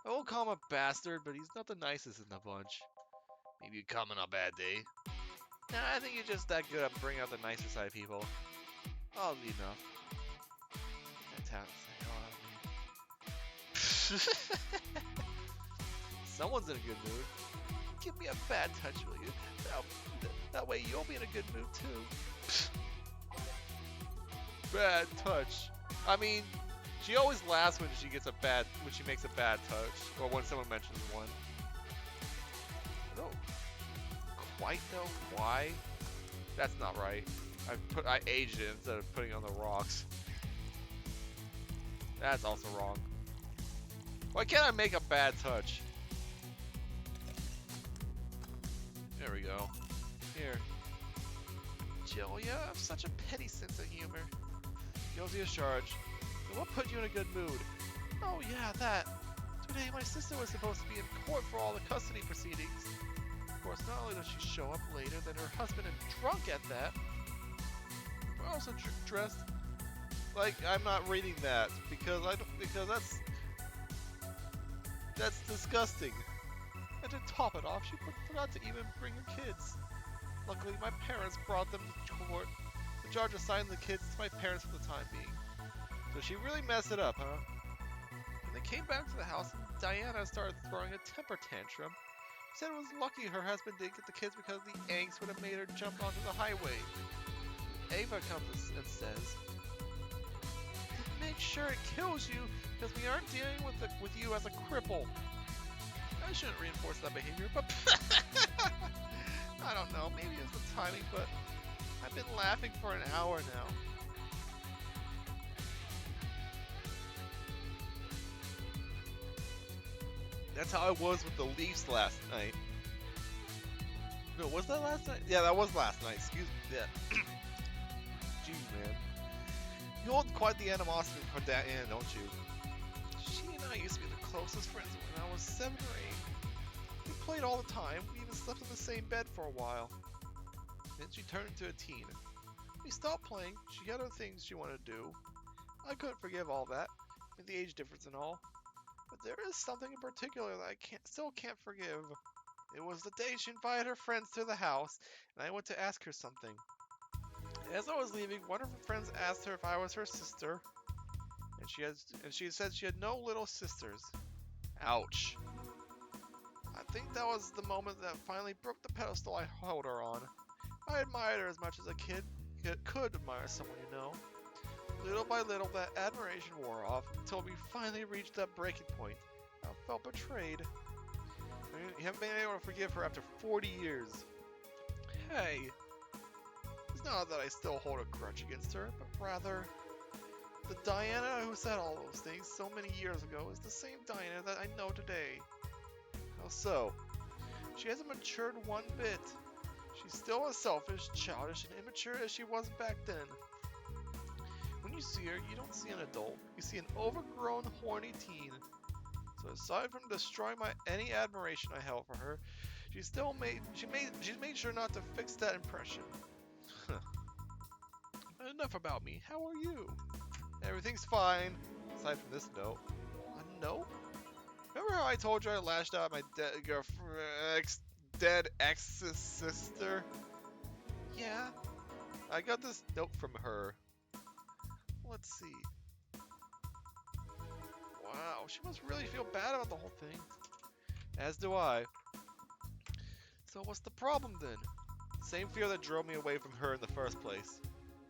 I won't call him a bastard, but he's not the nicest in the bunch. Maybe you call him on a bad day. Nah, I think you're just that good at bringing out the nicer side of people. Oddly enough. That tap Someone's in a good mood. Give me a bad touch, will you? That way you'll be in a good mood too. Bad touch. I mean, she always laughs when she makes a bad touch, or when someone mentions one. I don't quite know why. That's not right. I aged it instead of putting it on the rocks. That's also wrong. Why can't I make a bad touch? There we go. Here. Jill, you have such a petty sense of humor. Guilty as charged. So what put you in a good mood? Oh yeah, that. Today my sister was supposed to be in court for all the custody proceedings. Of course, not only does she show up later than her husband and drunk at that, but also dressed like I'm not reading that because that's disgusting. And to top it off, she forgot to even bring her kids. Luckily, my parents brought them to court. The judge assigned the kids to my parents for the time being. So she really messed it up, huh? When they came back to the house, Diana started throwing a temper tantrum. She said it was lucky her husband didn't get the kids because the angst would have made her jump onto the highway. Ava comes and says, "Make sure it kills you, because we aren't dealing with you as a cripple." I shouldn't reinforce that behavior, but I don't know, maybe it's the timing, but I've been laughing for an hour now. That's how I was with the Leafs last night. No, was that last night? Yeah, that was last night. Excuse me. Yeah. Jeez, man. You hold quite the animosity for that Anne, don't you? She and I used to be the closest friends when I was 7 or 8. We played all the time. We even slept in the same bed for a while. Then she turned into a teen. We stopped playing. She had other things she wanted to do. I couldn't forgive all that, with the age difference and all. But there is something in particular that I still can't forgive. It was the day she invited her friends to the house, and I went to ask her something. As I was leaving, one of her friends asked her if I was her sister, and she said she had no little sisters. Ouch. I think that was the moment that finally broke the pedestal I held her on. I admired her as much as a kid could admire someone you know. Little by little, that admiration wore off until we finally reached that breaking point. I felt betrayed. I haven't been able to forgive her after 40 years. Hey, it's not that I still hold a grudge against her, but rather, the Diana who said all those things so many years ago is the same Diana that I know today. How so? She hasn't matured one bit. She's still as selfish, childish, and immature as she was back then. When you see her, you don't see an adult. You see an overgrown, horny teen. So aside from destroying any admiration I held for her, she's made sure not to fix that impression. Enough about me. How are you? Everything's fine, aside from this note. A note? Remember how I told you I lashed out at my dead ex's sister? Yeah. I got this note from her. Let's see. Wow, she must really feel bad about the whole thing. As do I. So what's the problem then? Same fear that drove me away from her in the first place.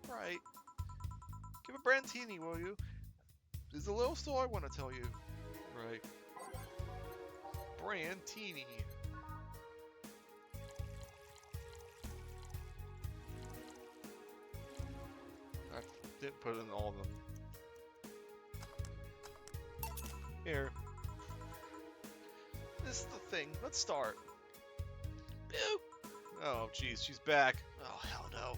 Right. Give a Brandtini, will you? There's a little story I want to tell you. Right. Brandtini. I didn't put in all of them. Here. This is the thing. Let's start. Oh, jeez, she's back. Oh, hell no.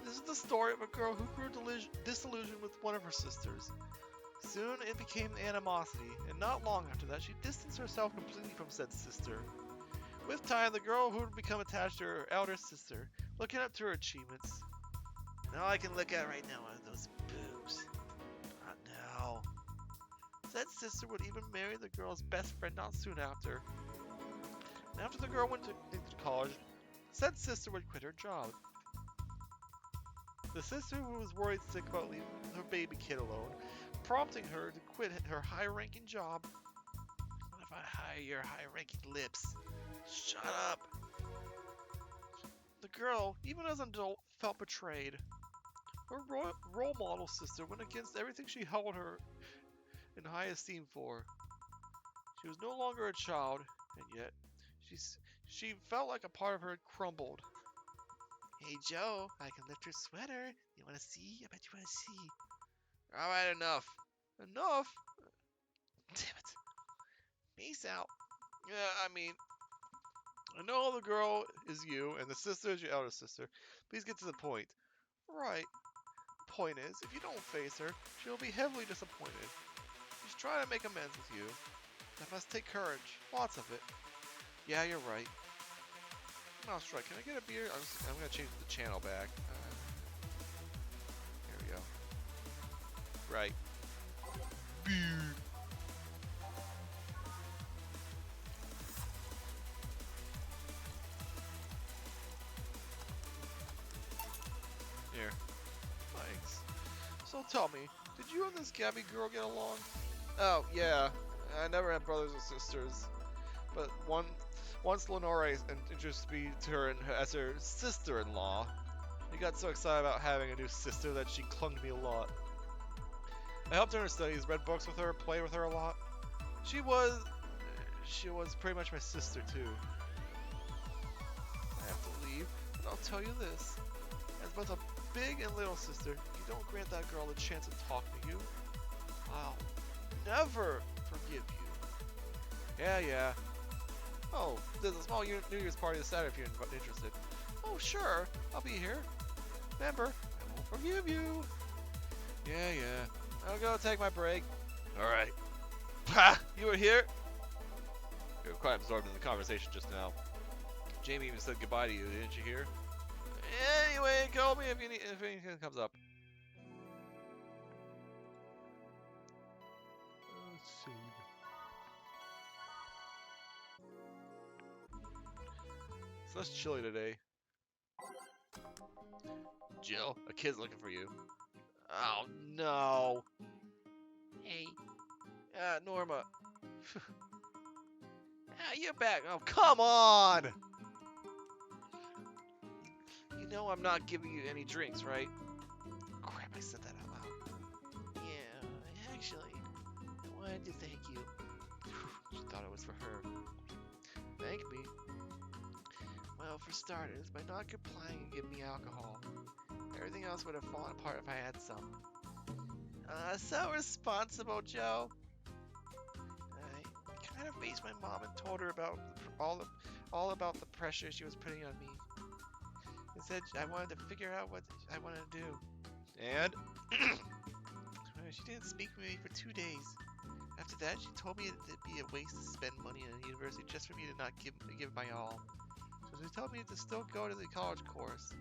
This is the story of a girl who grew disillusioned with one of her sisters. Soon it became animosity, and not long after that, she distanced herself completely from said sister. With time, the girl who would become attached to her elder sister, looking up to her achievements. Now I can look at right now are those boobs. Not now. Said sister would even marry the girl's best friend not soon after. And after the girl went into college, said sister would quit her job. The sister who was worried sick about leaving her baby kid alone, prompting her to quit her high-ranking job. What if I hire your high-ranking lips? Shut up! The girl, even as an adult, felt betrayed. Her role model sister went against everything she held her in high esteem for. She was no longer a child, and yet she felt like a part of her had crumbled. Hey Joe, I can lift your sweater. You wanna see? I bet you wanna see. Alright, enough. Enough? Damn it. Peace out. Yeah, I mean, I know the girl is you, and the sister is your elder sister. Please get to the point. Right. Point is, if you don't face her, she'll be heavily disappointed. She's trying to make amends with you. That must take courage. Lots of it. Yeah, you're right. Mouse Strike, can I get a beer? I'm gonna change the channel back. Here we go. Right. Beer. Here. Thanks. So tell me, did you and this Gabby girl get along? Oh, yeah. I never had brothers or sisters. But once Lenore introduced me to her as her sister-in-law, I got so excited about having a new sister that she clung to me a lot. I helped her in her studies, read books with her, played with her a lot. She was pretty much my sister too. I have to leave, but I'll tell you this. As both a big and little sister, if you don't grant that girl the chance to talk to you, I'll never forgive you. Yeah. Oh, there's a small New Year's party this Saturday if you're interested. Oh, sure. I'll be here. Remember, I won't forgive you. Yeah. I'll go take my break. Alright. Ha! You were here? You were quite absorbed in the conversation just now. Jamie even said goodbye to you, didn't you hear? Anyway, call me if anything comes up. It's less chilly today. Jill, a kid's looking for you. Oh no. Hey. Norma. You're back. Oh, come on! You know I'm not giving you any drinks, right? Crap, I said that out loud. Yeah, actually, I wanted to thank you. She thought it was for her. Thank me? Well, for starters, by not complying and giving me alcohol. Everything else would have fallen apart if I had some. So responsible, Joe. I kind of faced my mom and told her about all about the pressure she was putting on me. And said I wanted to figure out what I wanted to do. And she didn't speak to me for 2 days. After that, she told me it'd be a waste to spend money on a university just for me to not give my all. So she told me to still go to the college course,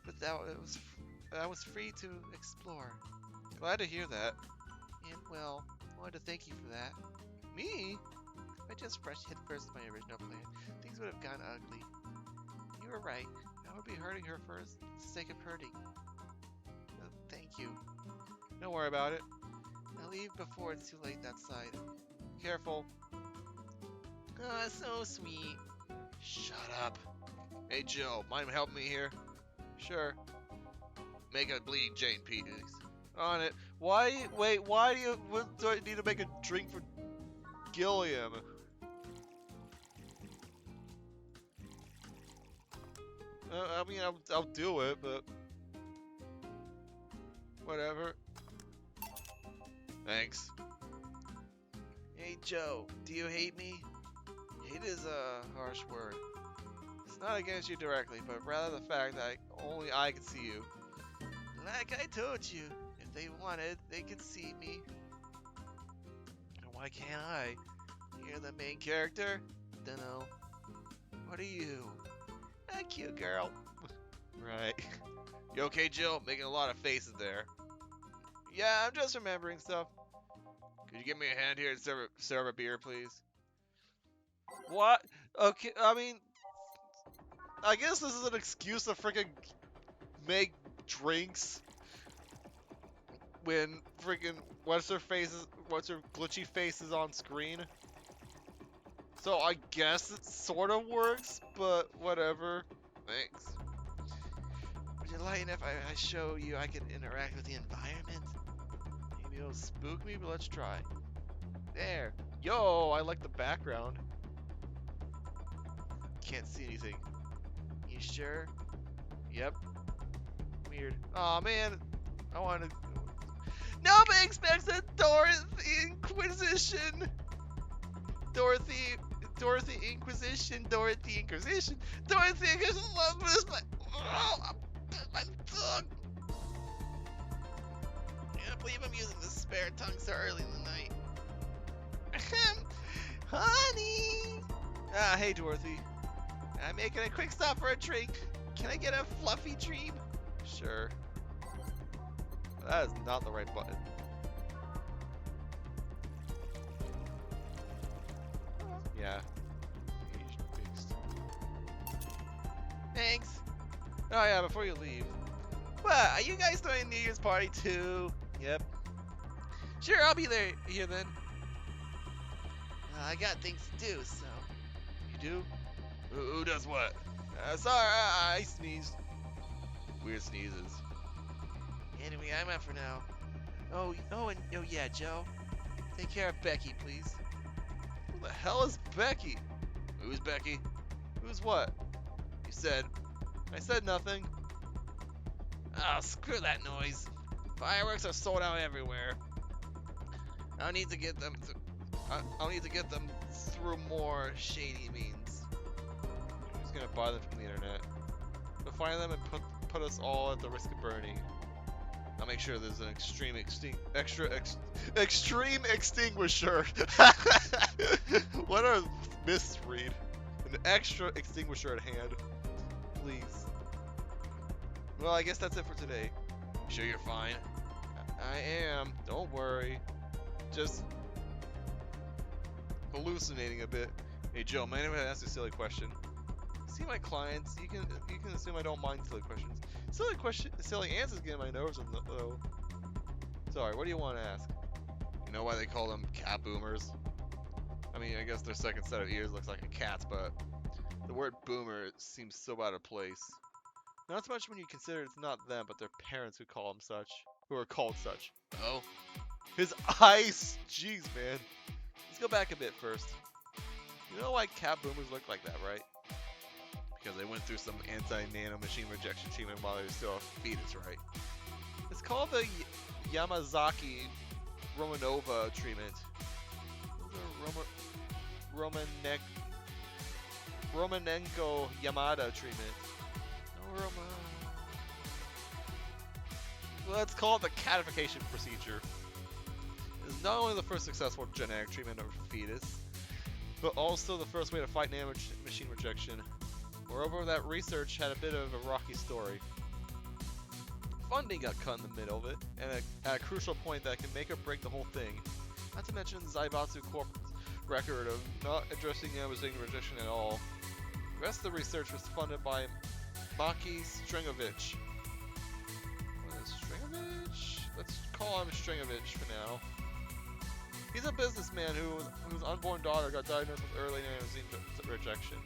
but that I was free to explore. Glad to hear that. And well, I wanted to thank you for that. Me? If I just rushed headfirst to my original plan, things would have gone ugly. You were right. I would be hurting her for the sake of hurting. Thank you. Don't worry about it. I'll leave before it's too late that side. Careful. Ah, so sweet. Shut up. Hey Jill, mind helping me here? Sure. Make a bleeding Jane, please. On it. Why do I need to make a drink for Gilliam? I mean, I'll do it, but whatever. Thanks. Hey Joe, do you hate me? Hate is a harsh word. It's not against you directly, but rather the fact that only I can see you. Like I told you, if they wanted, they could see me. Why can't I? You're the main character? Dunno. What are you? A cute girl. Right. You okay, Jill? Making a lot of faces there. Yeah, I'm just remembering stuff. Could you give me a hand here and serve a beer, please? What? Okay, I mean, I guess this is an excuse to freaking make drinks when freaking what's her glitchy face is on screen. So I guess it sort of works, but whatever. Thanks. Would you like if I show you I can interact with the environment? Maybe it'll spook me, but let's try. There. Yo, I like the background. Can't see anything. You sure? Yep. Weird. Aw, man. I wanted to... Nobody expects a Dorothy Inquisition! Dorothy Inquisition, Dorothy love this, my tongue. Can't believe I'm using this spare tongue so early in the night. Honey! Ah, hey Dorothy. I'm making a quick stop for a drink. Can I get a fluffy dream? Sure. That is not the right button. Yeah. Thanks. Oh yeah, before you leave. What? Are you guys throwing a New Year's party too? Yep. Sure, I'll be there here then. I got things to do, so. You do? Who does what? Sorry, I sneezed. Weird sneezes. Anyway, I'm out for now. Oh yeah, Joe. Take care of Becky, please. Who the hell is Becky? Who's Becky? Who's what? You said. I said nothing. Oh, screw that noise. Fireworks are sold out everywhere. I'll need to get them through more shady means. Who's gonna buy them from the internet? We'll find them and put us all at the risk of burning. I'll make sure there's an extreme extinguisher. What a misread. An extra extinguisher at hand. Please. Well, I guess that's it for today. Sure you're fine? I am. Don't worry. Just hallucinating a bit. Hey Joe, mind if I ask a silly question? See my clients, you can assume I don't mind silly questions. Silly answers get my nerves though. Sorry, what do you want to ask? You know why they call them cat boomers? I mean, I guess their second set of ears looks like a cat's, but the word boomer seems so out of place. Not so much when you consider it's not them, but their parents who call them such, who are called such. Oh, his eyes. Jeez, man. Let's go back a bit first. You know why cat boomers look like that, right? Because they went through some anti-nano machine rejection treatment while they were still a fetus, right? It's called the Yamazaki Romanova treatment. Romanenko Yamada treatment. No, let's call it the catification procedure. It's not only the first successful genetic treatment of a fetus, but also the first way to fight nano machine rejection. Moreover, that research had a bit of a rocky story. Funding got cut in the middle of it, and at a crucial point that can make or break the whole thing. Not to mention Zaibatsu Corp's record of not addressing nano machine rejection at all. The rest of the research was funded by Maki Stringovich. What is Stringovich? Let's call him Stringovich for now. He's a businessman whose unborn daughter got diagnosed with early nano machine rejection.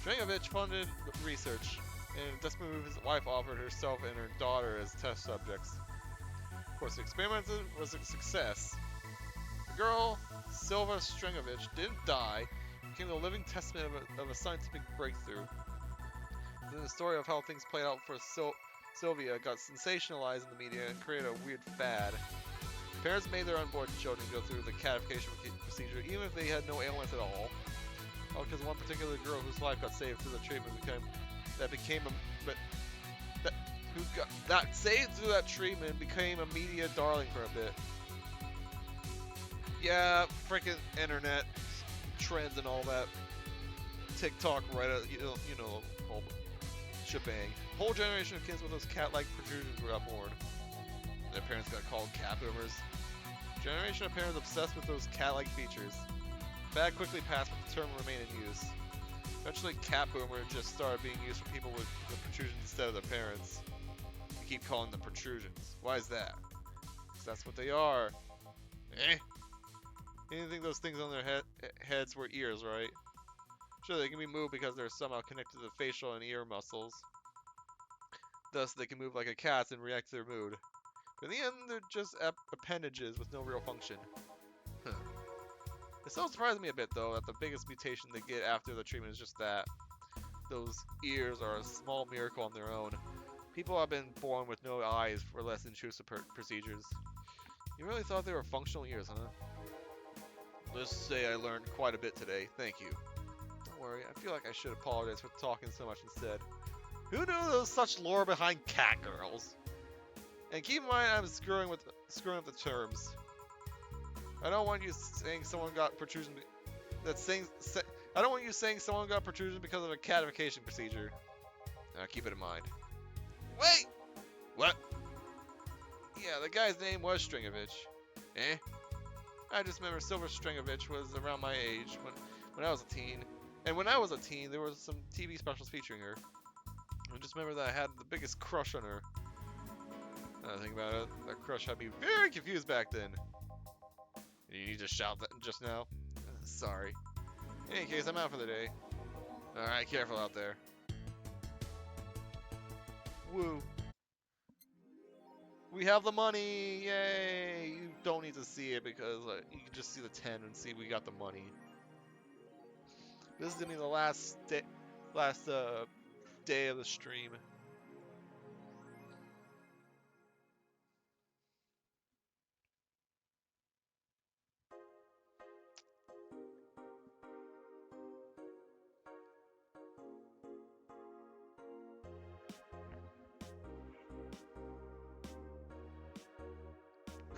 Stringovich funded the research, and in a desperate move, his wife offered herself and her daughter as test subjects. Of course, the experiment was a success. The girl, Silva Stringovich, didn't die, became the living testament of a scientific breakthrough. Then the story of how things played out for Sylvia got sensationalized in the media and created a weird fad. Parents made their unborn children go through the catification procedure even if they had no ailments at all. All because one particular girl whose life got saved through the treatment became a media darling for a bit. Yeah, freaking internet trends and all that. TikTok, right? You know, whole shebang. A whole generation of kids with those cat-like protrusions were born. Their parents got called cat boomers. Generation of parents obsessed with those cat-like features. Fad quickly passed, but the term remained in use. Eventually, cat boomer just started being used for people with the protrusions instead of their parents. We keep calling them protrusions. Why is that? Because that's what they are. Eh? You didn't think those things on their heads were ears, right? Sure, they can be moved because they're somehow connected to the facial and ear muscles. Thus, they can move like a cat's and react to their mood. But in the end, they're just appendages with no real function. Huh. It still surprises me a bit, though, that the biggest mutation they get after the treatment is just that. Those ears are a small miracle on their own. People have been born with no eyes for less intrusive procedures. You really thought they were functional ears, huh? Let's say I learned quite a bit today. Thank you. Don't worry, I feel like I should apologize for talking so much instead. Who knew there was such lore behind cat girls? And keep in mind, I'm screwing up the terms. I don't want you saying someone got protrusion. I don't want you saying someone got protrusion because of a catification procedure. Keep it in mind. Wait. What? Yeah, the guy's name was Stringovich. Eh? I just remember Silver Stringovich was around my age when I was a teen. And when I was a teen, there was some TV specials featuring her. I just remember that I had the biggest crush on her. Now that I think about it, that crush had me very confused back then. You need to shout that just now? Sorry. In any case, I'm out for the day. Alright, careful out there. Woo. We have the money! Yay! You don't need to see it because you can just see the 10 and see we got the money. This is gonna be the last day of the stream.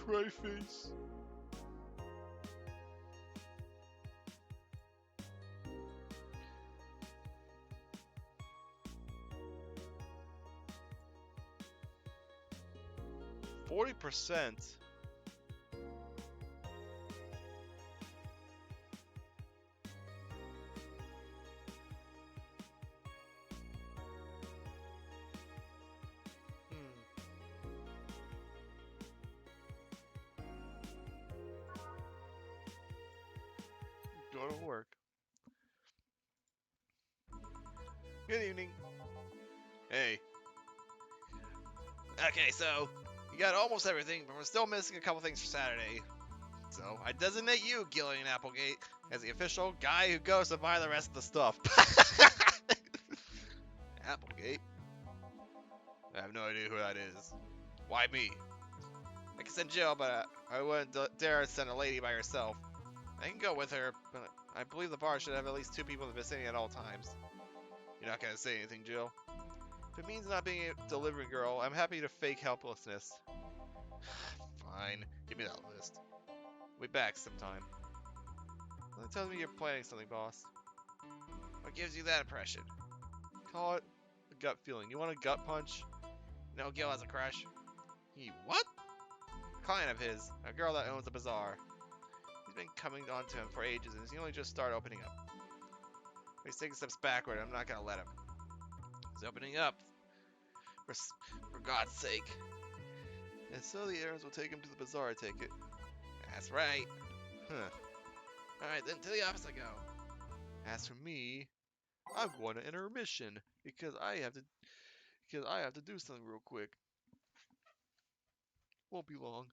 Cry face. %. Go to work. Good evening. Hey. Okay, so you got almost everything, but we're still missing a couple things for Saturday. So I designate you, Gillian Applegate, as the official guy who goes to buy the rest of the stuff. Applegate? I have no idea who that is. Why me? I can send Jill, but I wouldn't dare send a lady by herself. I can go with her, but I believe the bar should have at least 2 people in the vicinity at all times. You're not gonna say anything, Jill? If it means not being a delivery girl, I'm happy to fake helplessness. Fine, give me that list. We'll be back sometime. It tells me you're planning something, boss. What gives you that impression? Call it a gut feeling. You want a gut punch? No, Gil has a crush. He what? A client of his, a girl that owns a bazaar. He's been coming on to him for ages, and he's only just started opening up. He's taking steps backward. I'm not gonna let him. He's opening up. For God's sake. And so the errands will take him to the bazaar, I take it. That's right. Huh. Alright, then to the office I go. As for me, I'm going to intermission because I have to do something real quick. Won't be long.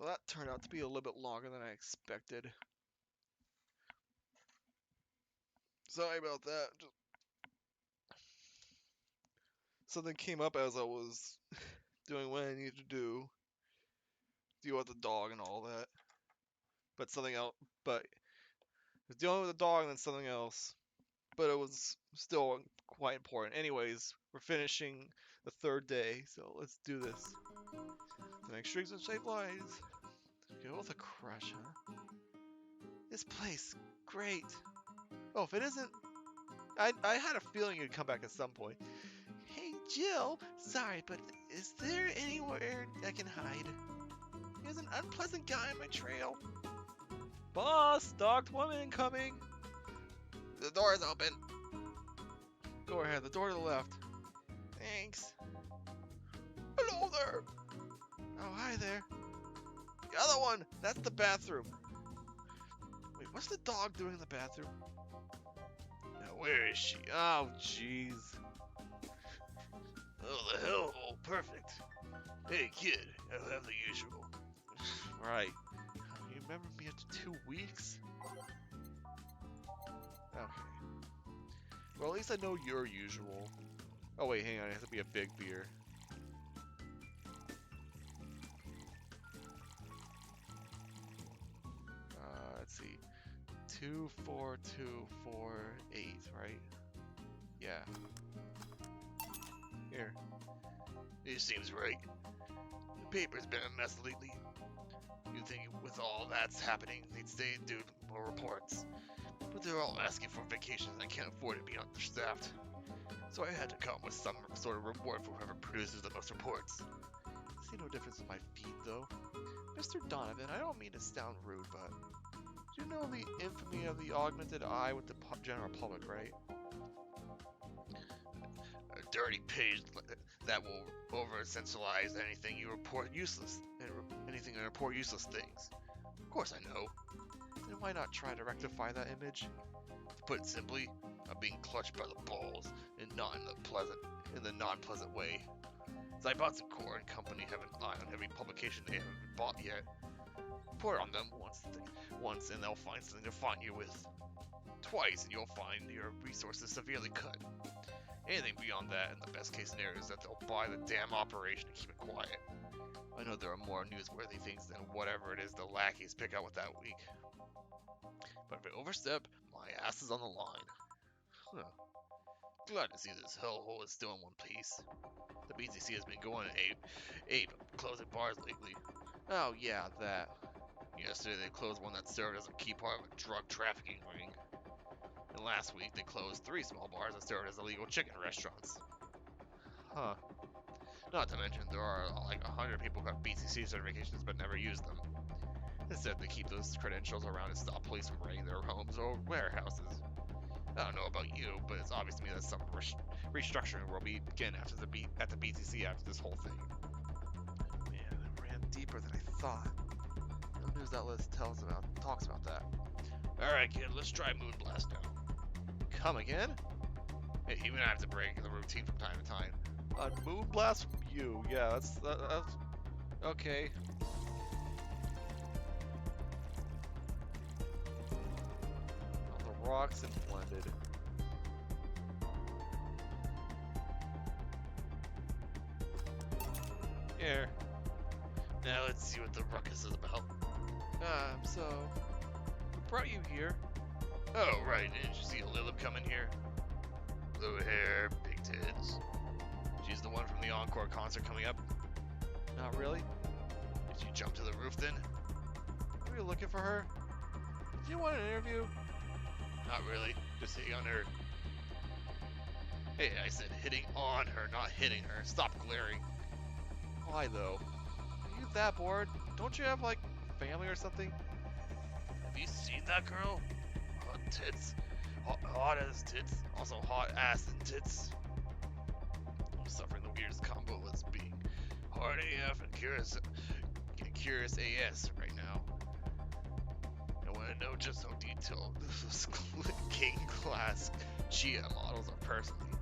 Well, that turned out to be a little bit longer than I expected. Sorry about that. Just something came up as I was doing what I needed to do. Deal with the dog and all that. But something else. But I was dealing with the dog and then something else. But it was still quite important. Anyways, we're finishing the third day, so let's do this. The next strings and shaped lines. Go with a crush, huh? This place, great. Oh, if it isn't, I had a feeling you'd come back at some point. Hey, Jill, sorry, but is there anywhere I can hide? There's an unpleasant guy on my trail. Boss, stalked woman coming. The door is open. Go ahead, the door to the left. Thanks. Hello there. Oh, hi there. The other one, that's the bathroom. Wait, what's the dog doing in the bathroom? Now, where is she? Oh, jeez. Oh, the hell? Oh, perfect. Hey, kid, I'll have the usual. Right. You remember me after 2 weeks? Okay. Well, at least I know your usual. Oh, wait, hang on. It has to be a big beer. Let's see. 2, 4, 2, 4, 8, right? Yeah. Here. It seems right. The paper's been a mess lately. You'd think with all that's happening, they'd stay and do more reports. But they're all asking for vacations and I can't afford to be understaffed. So I had to come with some sort of reward for whoever produces the most reports. I see no difference in my feet, though. Mr. Donovan, I don't mean to sound rude, but you know the infamy of the augmented eye with the general public, right? A dirty page that will over-essentialize anything you report useless, anything you report useless things. Of course I know. Then why not try to rectify that image? To put it simply, I'm being clutched by the balls, and not in the non-pleasant way. As I bought some core and company have an eye on every publication they haven't bought yet. Report on them once and they'll find something to find you with. Twice and you'll find your resources severely cut. Anything beyond that, in the best case scenario, is that they'll buy the damn operation and keep it quiet. I know there are more newsworthy things than whatever it is the lackeys pick out with that week. But if I overstep, my ass is on the line. Huh. Glad to see this hellhole is still in one piece. The BTC has been going ape closing bars lately. Oh yeah, that. Yesterday they closed one that served as a key part of a drug trafficking ring. And last week they closed 3 small bars that served as illegal chicken restaurants. Huh. Not to mention there are like 100 people who have BTC certifications but never use them. Instead they keep those credentials around and stop police from raiding their homes or warehouses. I don't know about you, but it's obvious to me that some restructuring will begin after the BTC after this whole thing. Man, it ran deeper than I thought. No news outlets talks about that. Alright kid, let's try Moonblast now. Come again? Hey, even I have to break the routine from time to time. Moonblast from you, yeah, that's okay. On the rocks and blended. Here. Now let's see what the ruckus is about. So, who brought you here? Oh, right, didn't you see Lilith coming here? Blue hair, big tits. She's the one from the Encore concert coming up. Not really. Did you jump to the roof then? Were you looking for her? Did you want an interview? Not really, just hitting on her. Hey, I said hitting on her, not hitting her. Stop glaring. Why though? Are you that bored? Don't you have like family or something? Have you seen that girl? Hot tits. Hot as tits. Also hot ass and tits. I'm suffering the weirdest combo as being hard AF and curious AS right now. I want to know just how detailed those king class Chia models are personally.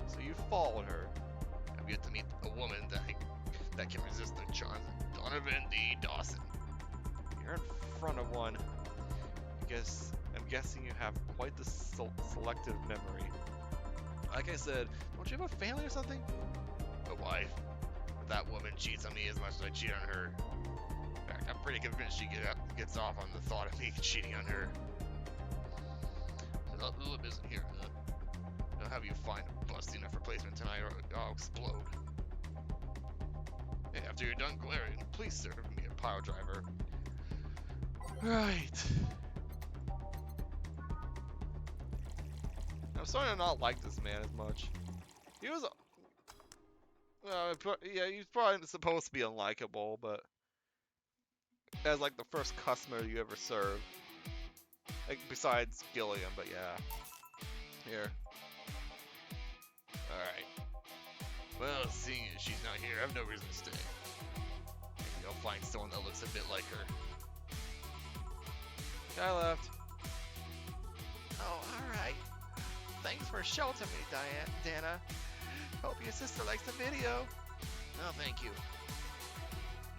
So you followed her. I've yet to meet a woman that can resist the charms and Donovan D. Dawson. You're in front of one. I'm guessing you have quite the selective memory. Like I said, don't you have a family or something? A wife. But that woman cheats on me as much as I cheat on her. In fact, I'm pretty convinced she gets off on the thought of me cheating on her. I thought Lilith isn't here, huh? I'll have you find a busty enough replacement tonight or I'll explode. Hey, after you're done glaring, please serve me a pile driver. Right. I'm starting to not like this man as much. He was, yeah, he's probably supposed to be unlikable, but as like the first customer you ever served, like besides Gilliam, but yeah. Here. All right. Well, seeing as she's not here, I have no reason to stay. Maybe I'll find someone that looks a bit like her. Guy left. Oh, alright. Thanks for sheltering me, Dana. Hope your sister likes the video. No, thank you.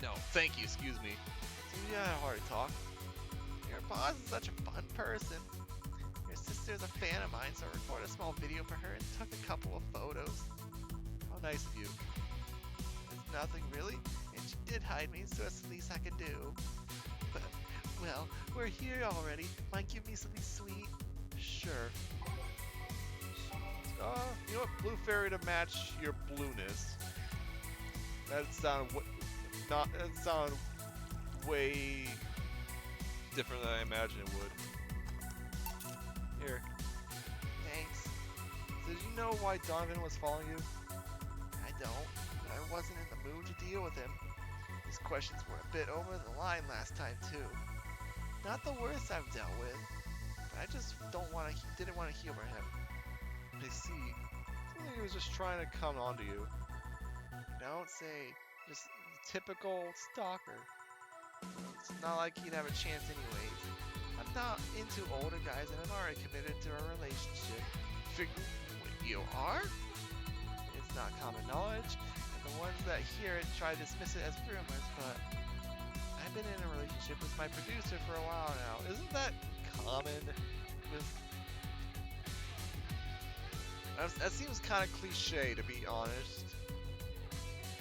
No, thank you, excuse me. So you had a hard talk. Your boss is such a fun person. Your sister's a fan of mine, so I recorded a small video for her and took a couple of photos. How nice of you. It's nothing really, and she did hide me, so it's the least I can do. But, well, we're here already. Might give me something sweet? Sure. You know what? Blue fairy to match your blueness. That sounded way different than I imagined it would. Here. Thanks. Did you know why Donovan was following you? I don't, but I wasn't in the mood to deal with him. His questions were a bit over the line last time too. Not the worst I've dealt with, but I just didn't want to humor him. I see. Seems like he was just trying to come onto you. Don't say. Just typical stalker. It's not like he'd have a chance anyways. I'm not into older guys and I'm already committed to a relationship. You are? It's not common knowledge, and the ones that hear it try to dismiss it as rumors, but I've been in a relationship with my producer for a while now. Isn't that common? That seems kind of cliche, to be honest.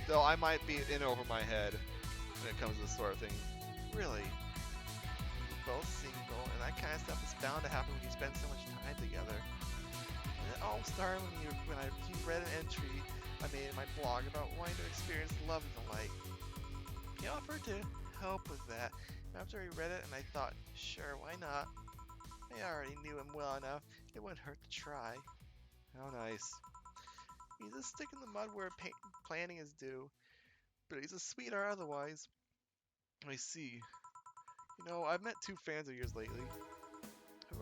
Though I might be in over my head when it comes to this sort of thing. Really? We're both single, and that kind of stuff is bound to happen when you spend so much time together. And it all started when I read an entry I made in my blog about wanting to experience love and the like. He offered to help with that. And after he read it, and I thought, sure, why not? I already knew him well enough. It wouldn't hurt to try. How nice. He's a stick in the mud where planning is due, but he's a sweetheart otherwise. I see. You know, I've met two fans of yours lately.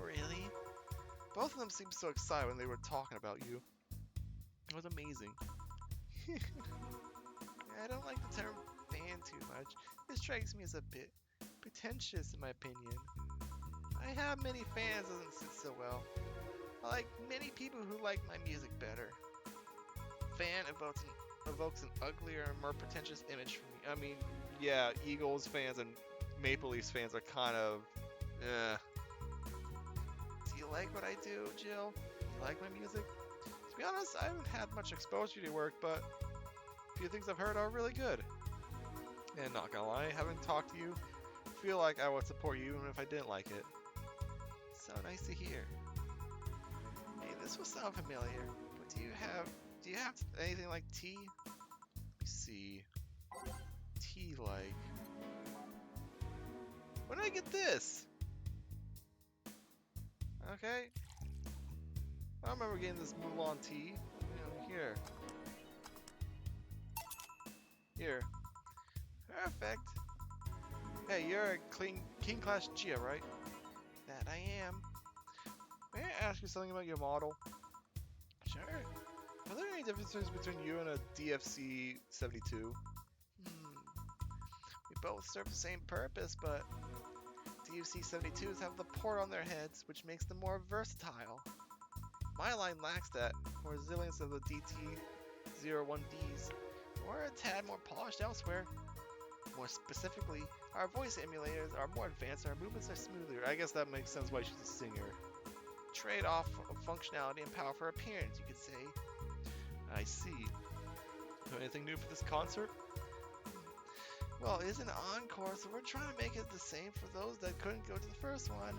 Really? Both of them seemed so excited when they were talking about you. It was amazing. I don't like the term fan too much. It strikes me as a bit pretentious in my opinion. I have many fans doesn't sit so well. I like many people who like my music better. Fan evokes an uglier and more pretentious image from me. I mean, yeah, Eagles fans and Maple Leafs fans are kind of, Do you like what I do, Jill? Do you like my music? To be honest, I haven't had much exposure to your work, but a few things I've heard are really good. And not gonna lie, having talked to you, I feel like I would support you even if I didn't like it. So nice to hear. Hey, this will sound familiar, but do you have anything like tea? Let me see. Tea like. When did I get this? Okay. I don't remember getting this Mulan tea. Here. Here. Perfect. Hey, you're a King Class Gia, right? That I am. May I ask you something about your model? Sure. Are there any differences between you and a DFC 72? We both serve the same purpose, but DFC 72s have the port on their heads, which makes them more versatile. My line lacks that resilience of the DT-01Ds. We're a tad more polished elsewhere. More specifically, our voice emulators are more advanced and our movements are smoother. I guess that makes sense why she's a singer. Trade off functionality and power for appearance, you could say. I see. Anything new for this concert? Well, it's an encore, so we're trying to make it the same for those that couldn't go to the first one.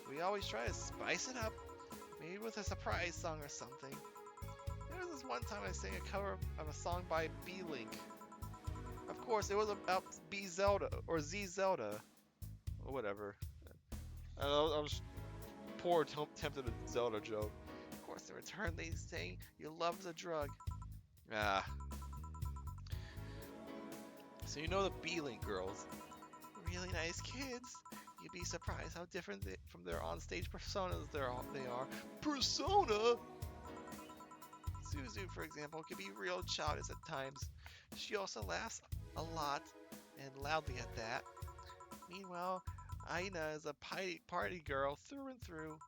We always try to spice it up, maybe with a surprise song or something. There was this one time I sang a cover of a song by B-Link. Of course, it was about B Zelda, or Z Zelda, or whatever. I was poor attempted a Zelda joke. Of course, in return they say your love is a drug. Ah. So you know the B-Link girls. Really nice kids. You'd be surprised how different from their on-stage personas they are. Persona? Suzu, for example, can be real childish at times. She also laughs a lot, and loudly at that. Meanwhile, Aina is a party girl through and through.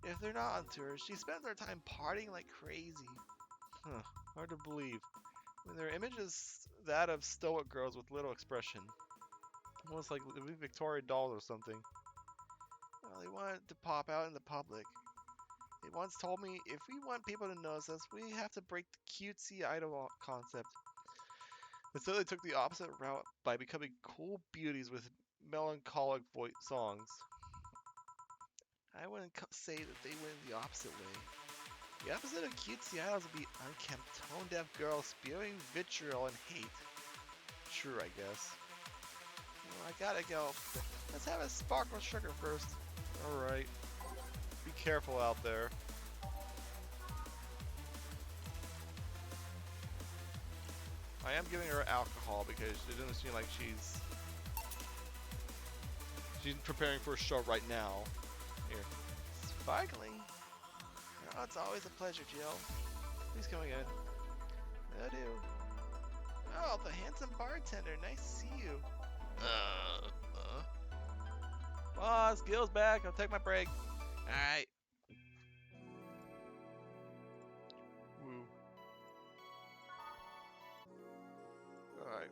If they're not on tour, she spends her time partying like crazy. Huh, hard to believe. When their image is that of stoic girls with little expression. Almost like Victoria dolls or something. Well, they wanted to pop out in the public. They once told me if we want people to notice us, we have to break the cutesy idol concept. Instead, they took the opposite route by becoming cool beauties with melancholic voice songs. I wouldn't say that they went the opposite way. The opposite of cutesy idols would be unkempt, tone-deaf girls spewing vitriol and hate. Sure, I guess. Well, I gotta go. Let's have a sparkle sugar first. Alright. Be careful out there. I am giving her alcohol because it doesn't seem like she's preparing for a show right now. Here. Sparkling. Oh, it's always a pleasure, Jill. Please come again. I do. Oh, the handsome bartender. Nice to see you. Boss, Gil's back. I'll take my break. Alright. Woo. Alright.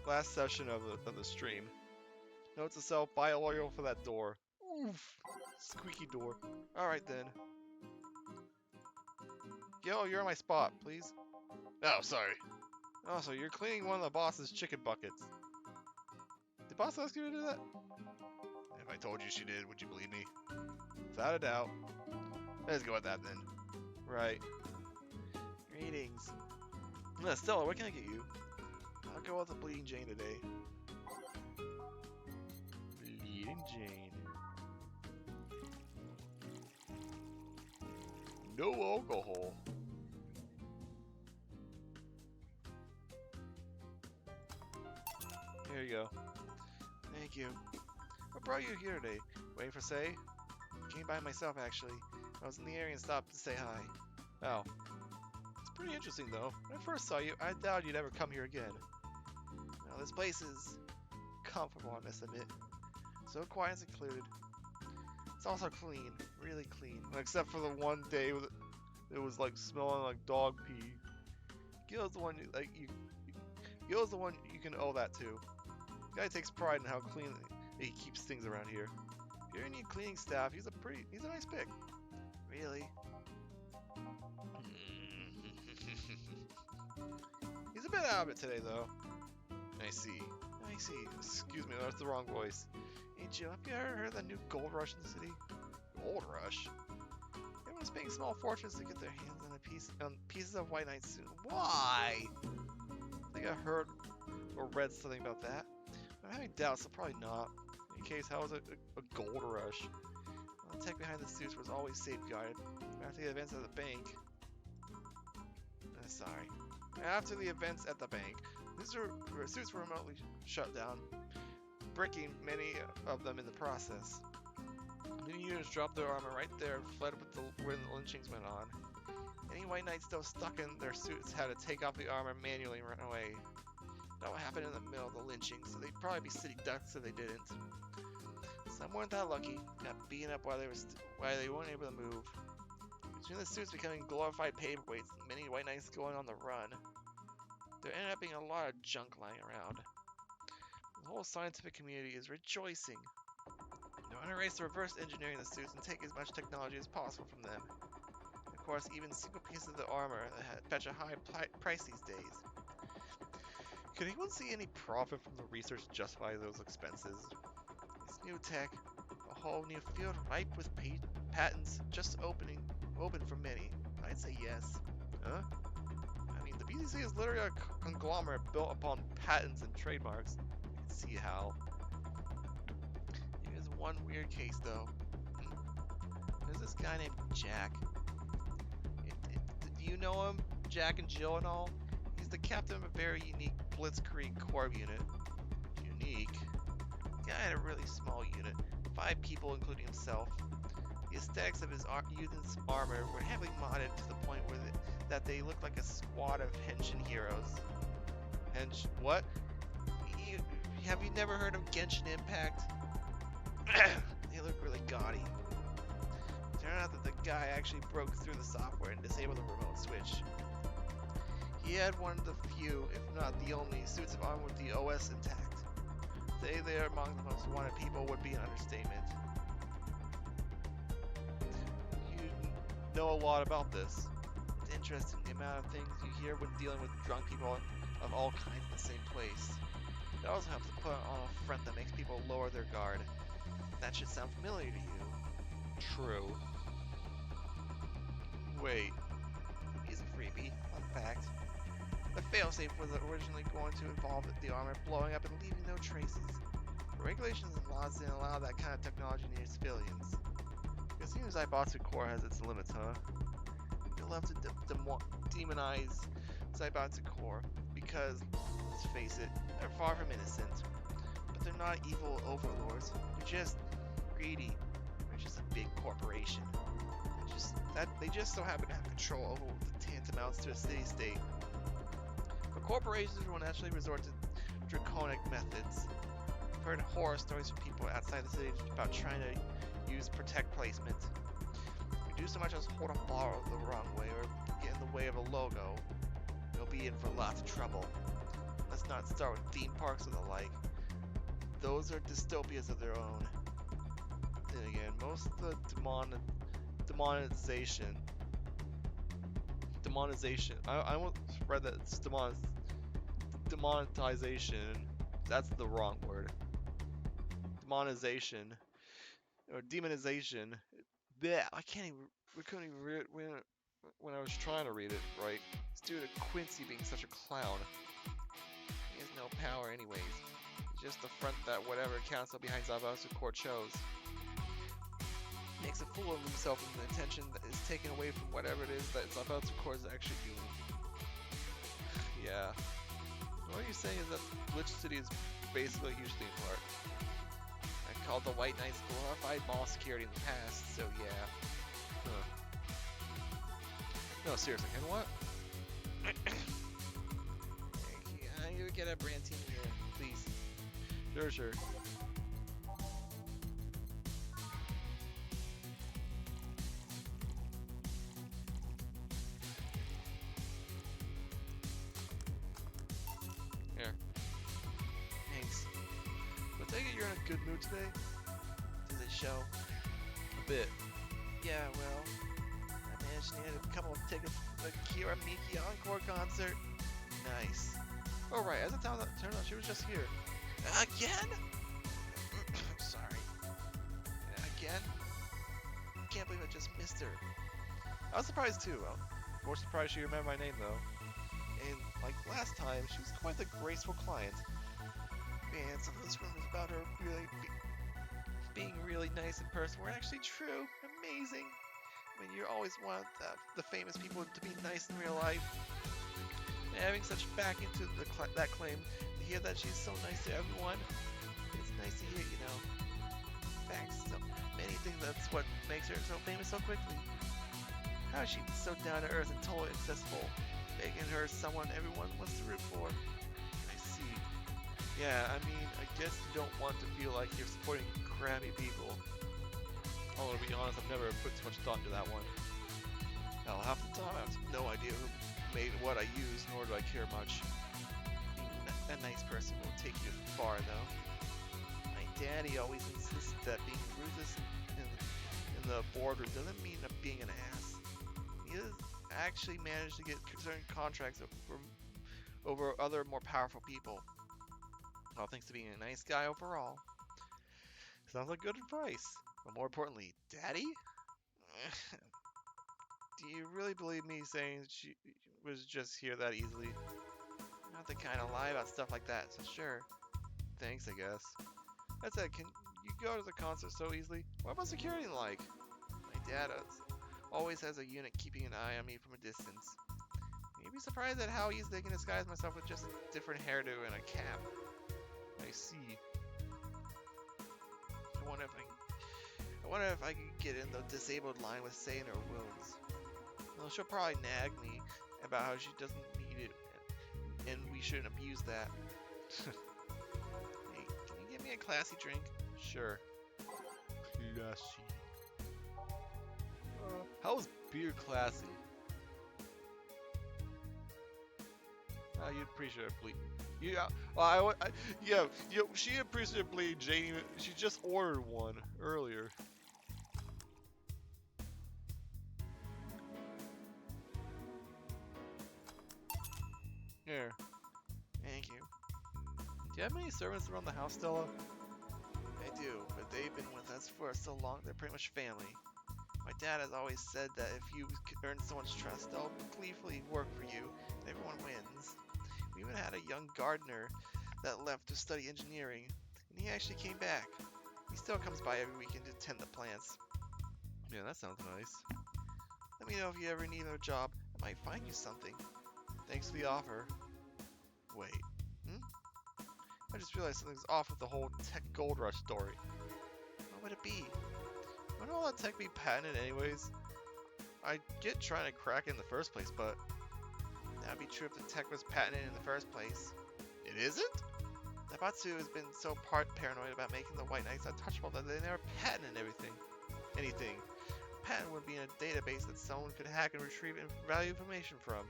Last session of the stream. Note to self, buy oil for that door. Oof. Squeaky door. Alright then. Gil, you're on my spot, please. Oh, sorry. Oh, so you're cleaning one of the boss's chicken buckets. Did boss ask you to do that? If I told you she did, would you believe me? Without a doubt. Let's go with that then. Right. Greetings. Stella, what can I get you? I'll go with the Bleeding Jane today. Bleeding Jane. No alcohol. Here you go. Thank you. What brought you here today? Waiting for Say? Came by myself, actually. I was in the area and stopped to say hi. Oh. It's pretty interesting, though. When I first saw you, I doubted you'd ever come here again. Now, this place is comfortable, I must admit. So quiet and secluded. It's also clean. Really clean. Except for the one day it was, like, smelling like dog pee. Gil's the one, Gil's the one you can owe that to. The guy takes pride in how clean he keeps things around here. If you need cleaning staff, he's a nice pick. Really? He's a bit out of it today, though. I see. Excuse me, that's the wrong voice. Hey, Jill, have you ever heard of the new gold rush in the city? Gold rush? Everyone's paying small fortunes to get their hands on pieces of White Knight soon. Why? I think I heard or read something about that. I'm having doubts, so probably not. In case, how is it a gold rush? Well, the tech behind the suits was always safeguarded. After the events at the bank... sorry. After the events at the bank, these suits were remotely shut down, bricking many of them in the process. Many units dropped their armor right there and fled with when the lynchings went on. Any White Knights still stuck in their suits had to take off the armor manually and run away. That would happen in the middle of the lynching, so they'd probably be city ducks if they didn't. Some weren't that lucky, got beaten up while they weren't able to move. Between the suits becoming glorified paperweights, many White Knights going on the run, there ended up being a lot of junk lying around. The whole scientific community is rejoicing. They're on a race to reverse engineering the suits and take as much technology as possible from them. Of course, even single pieces of the armor fetch a high price these days. Could anyone see any profit from the research to justify those expenses? It's new tech, a whole new field ripe with patents just open for many. I'd say yes. Huh? I mean, the BCC is literally a conglomerate built upon patents and trademarks. I can see how. Here's one weird case, though. There's this guy named Jack. Do you know him? Jack and Jill and all? He's the captain of a very unique Blitzkrieg Corps unit. Unique? The guy had a really small unit. 5 people, including himself. The aesthetics of his unit's armor were heavily modded to the point where that they looked like a squad of Henshin heroes. What? Have you never heard of Genshin Impact? They look really gaudy. It turned out that the guy actually broke through the software and disabled the remote switch. He had one of the few, if not the only, suits of armor with the OS intact. Say they are among the most wanted people would be an understatement. You know a lot about this. It's interesting the amount of things you hear when dealing with drunk people of all kinds in the same place. It also helps to put on a front that makes people lower their guard. That should sound familiar to you. True. Wait. He's a freebie. Fun fact. The failsafe was originally going to involve the armor blowing up and leaving no traces. The regulations and laws didn't allow that kind of technology near civilians. It seems Zaibatsu Corps has its limits, huh? You'll love to demonize Zaibatsu Corps because, let's face it, they're far from innocent. But they're not evil overlords. They're just greedy. They're just a big corporation. They just so happen to have control over what tantamounts to a city-state. But corporations will naturally resort to draconic methods. I've heard horror stories from people outside the city about trying to use protect placement. If you do so much as hold a bar the wrong way or get in the way of a logo, you'll be in for lots of trouble. Let's not start with theme parks or the like. Those are dystopias of their own. Then again, most of the demonization. I almost read that it's demonetization. That's the wrong word. Demonization or demonization. Blech, we couldn't even read it when I was trying to read it right. It's due to Quincy being such a clown. He has no power anyways. He's just the front that whatever council behind Zaibatsu Corps chose. He makes a fool of himself and the attention that is taken away from whatever it is that Zaibatsu Corps is actually doing. Yeah. What you're saying is that Glitch City is basically a huge theme park. I called the White Knights glorified mall security in the past, so yeah. Huh. No, seriously, and what? You get a brand team here, please. Sure. Here. Thanks. But take it you're in a good mood today? Does it show? A bit. Yeah, well, I managed to get a couple of tickets for the Kira Miki Encore concert. Nice. Oh right, as it turned out, she was just here. Again? Sorry. Again? Can't believe I just missed her. I was surprised too. More surprised she remembered my name though. And like last time, she was quite the graceful client. Man, some of those rumors about her really being really nice in person were actually true. Amazing. I mean, you always want the famous people to be nice in real life. And having such backing to that claim, to hear that she's so nice to everyone, it's nice to hear, you know. In fact, so many things that's what makes her so famous so quickly. How is she so down to earth and totally accessible, making her someone everyone wants to root for? I see. Yeah, I mean, I guess you don't want to feel like you're supporting crappy people. Although to be honest, I've never put too much thought into that one. Hell, half the time I have no idea who made what I use, nor do I care much. A nice person will take you far, though. My daddy always insists that being ruthless in the boardroom doesn't mean being an ass. He has actually managed to get certain contracts over other more powerful people. All thanks to being a nice guy overall. Sounds like good advice. But more importantly, Daddy? Do you really believe me saying she was just here that easily? Not the kind of lie about stuff like that, so sure. Thanks, I guess. That said, can you go to the concert so easily? What about security like? My dad always has a unit keeping an eye on me from a distance. You'd be surprised at how easily I can disguise myself with just a different hairdo and a cap. I see. I wonder if I could get in the disabled line with Say in her wounds. Well, she'll probably nag me about how she doesn't need it, and we shouldn't abuse that. Hey, can you get me a classy drink? Sure. Classy. How is beer classy? You'd appreciate it, please. Yeah, she appreciably, Janie, she just ordered one earlier. Here. Thank you. Do you have many servants around the house, Stella? I do, but they've been with us for so long, they're pretty much family. My dad has always said that if you earn someone's trust, they'll gleefully work for you, and everyone wins. We even had a young gardener that left to study engineering, and he actually came back. He still comes by every weekend to tend the plants. Yeah, that sounds nice. Let me know if you ever need a job. I might find you something. Thanks for the offer. Wait. I just realized something's off with the whole tech gold rush story. What would it be? Wouldn't all that tech be patented anyways? I get trying to crack it in the first place, but that'd be true if the tech was patented in the first place. It isn't? Nabatsu has been so paranoid about making the White Knights untouchable that they never patented anything. A patent would be in a database that someone could hack and retrieve valuable information from.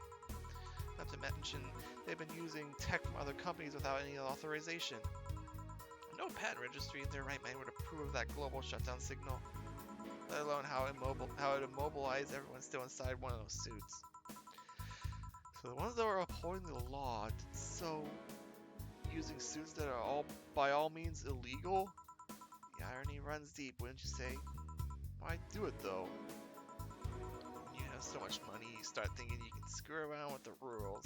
Not to mention, they've been using tech from other companies without any authorization. No patent registry in their right mind would approve of that global shutdown signal, let alone how it immobilized everyone still inside one of those suits. So the ones that were upholding the law did so using suits that are all by all means illegal? The irony runs deep, wouldn't you say? Why do it though? When you have so much money, you start thinking you can screw around with the rules.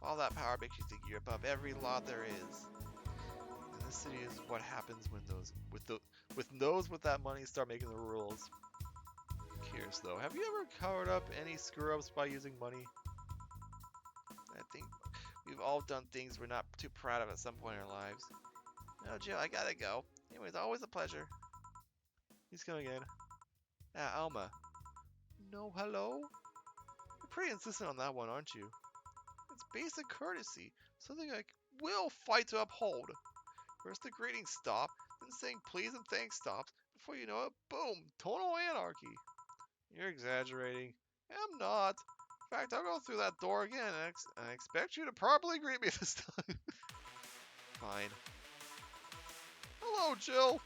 All that power makes you think you're above every law there is. And this city is what happens when those with that money start making the rules. Curious though, have you ever covered up any screw-ups by using money? I think we've all done things we're not too proud of at some point in our lives. No, Jill, I gotta go. Anyways, always a pleasure. He's coming in. Alma. No, hello? You're pretty insistent on that one, aren't you? It's basic courtesy. Something I will fight to uphold. First the greeting stop, then saying please and thanks stops. Before you know it, boom, total anarchy. You're exaggerating. I'm not. In fact, I'll go through that door again and I expect you to properly greet me this time. Fine. Hello, Jill.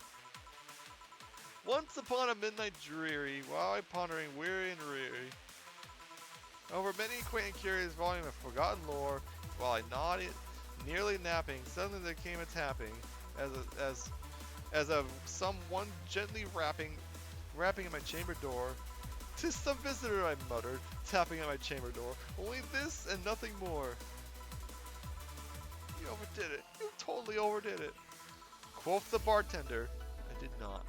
Once upon a midnight dreary, while I pondering weary and weary, over many quaint and curious volume of forgotten lore, while I nodded, nearly napping, suddenly there came a tapping, as of someone gently rapping at my chamber door. "'Tis some visitor," I muttered, tapping at my chamber door. "Only this and nothing more." You overdid it. You totally overdid it. Quoth the bartender. I did not.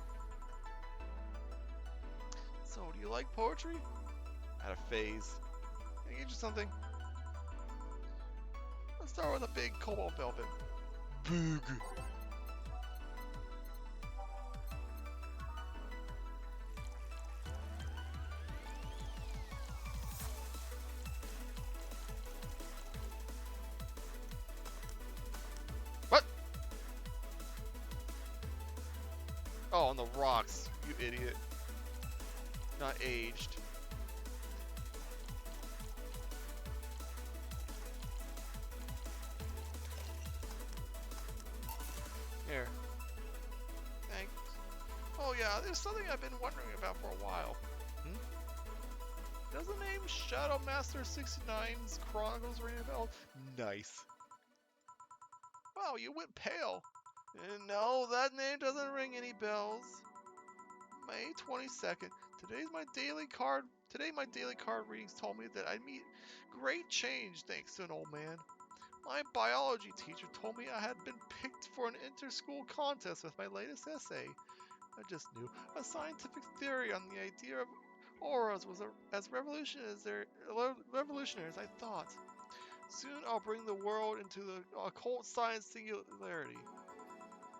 So, do you like poetry? At a phase. Can I get you something? Let's start with a big cobalt velvet. Big. What? Oh, on the rocks, you idiot. Not aged. yeah, there's something I've been wondering about for a while. Does the name Shadow Master 69's Chronicles ring a bell? Nice. Wow, you went pale. No, that name doesn't ring any bells. May 22nd. Today my daily card readings told me that I'd meet great change thanks to an old man. My biology teacher told me I had been picked for an inter-school contest with my latest essay. I just knew. A scientific theory on the idea of auras was as revolutionary as I thought. Soon I'll bring the world into the occult science singularity.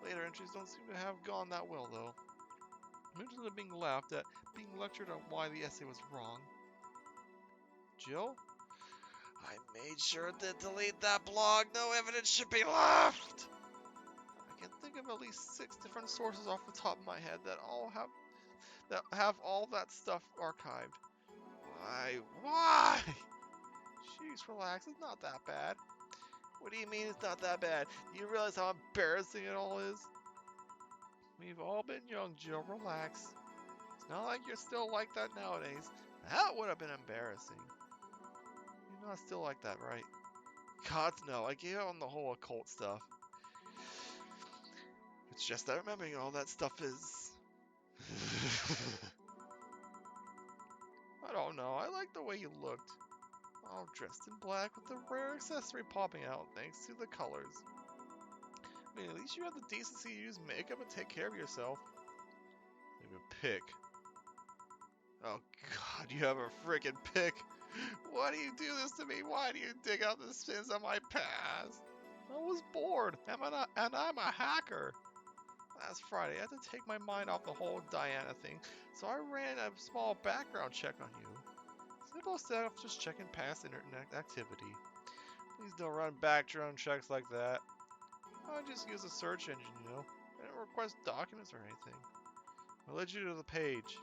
Later entries don't seem to have gone that well, though. Mentions of being laughed at, being lectured on why the essay was wrong. Jill? I made sure to delete that blog. No evidence should be left. I can think of at least 6 different sources off the top of my head that have all that stuff archived. Why? Jeez, relax. It's not that bad. What do you mean it's not that bad? Do you realize how embarrassing it all is? We've all been young, Jill. Relax. It's not like you're still like that nowadays. That would have been embarrassing. You're not still like that, right? God, no. I gave up on the whole occult stuff. It's just that remembering all that stuff is... I don't know. I like the way you looked. All dressed in black with a rare accessory popping out thanks to the colors. I mean, at least you have the decency to use makeup and take care of yourself. Maybe a pick. Oh God, you have a freaking pick. Why do you do this to me? Why do you dig out the sins of my past? I was bored, and I'm a hacker. Last Friday, I had to take my mind off the whole Diana thing, so I ran a small background check on you. Simple stuff, just checking past internet activity. Please don't run background checks like that. I just use a search engine, you know. I didn't request documents or anything. I led you to the page.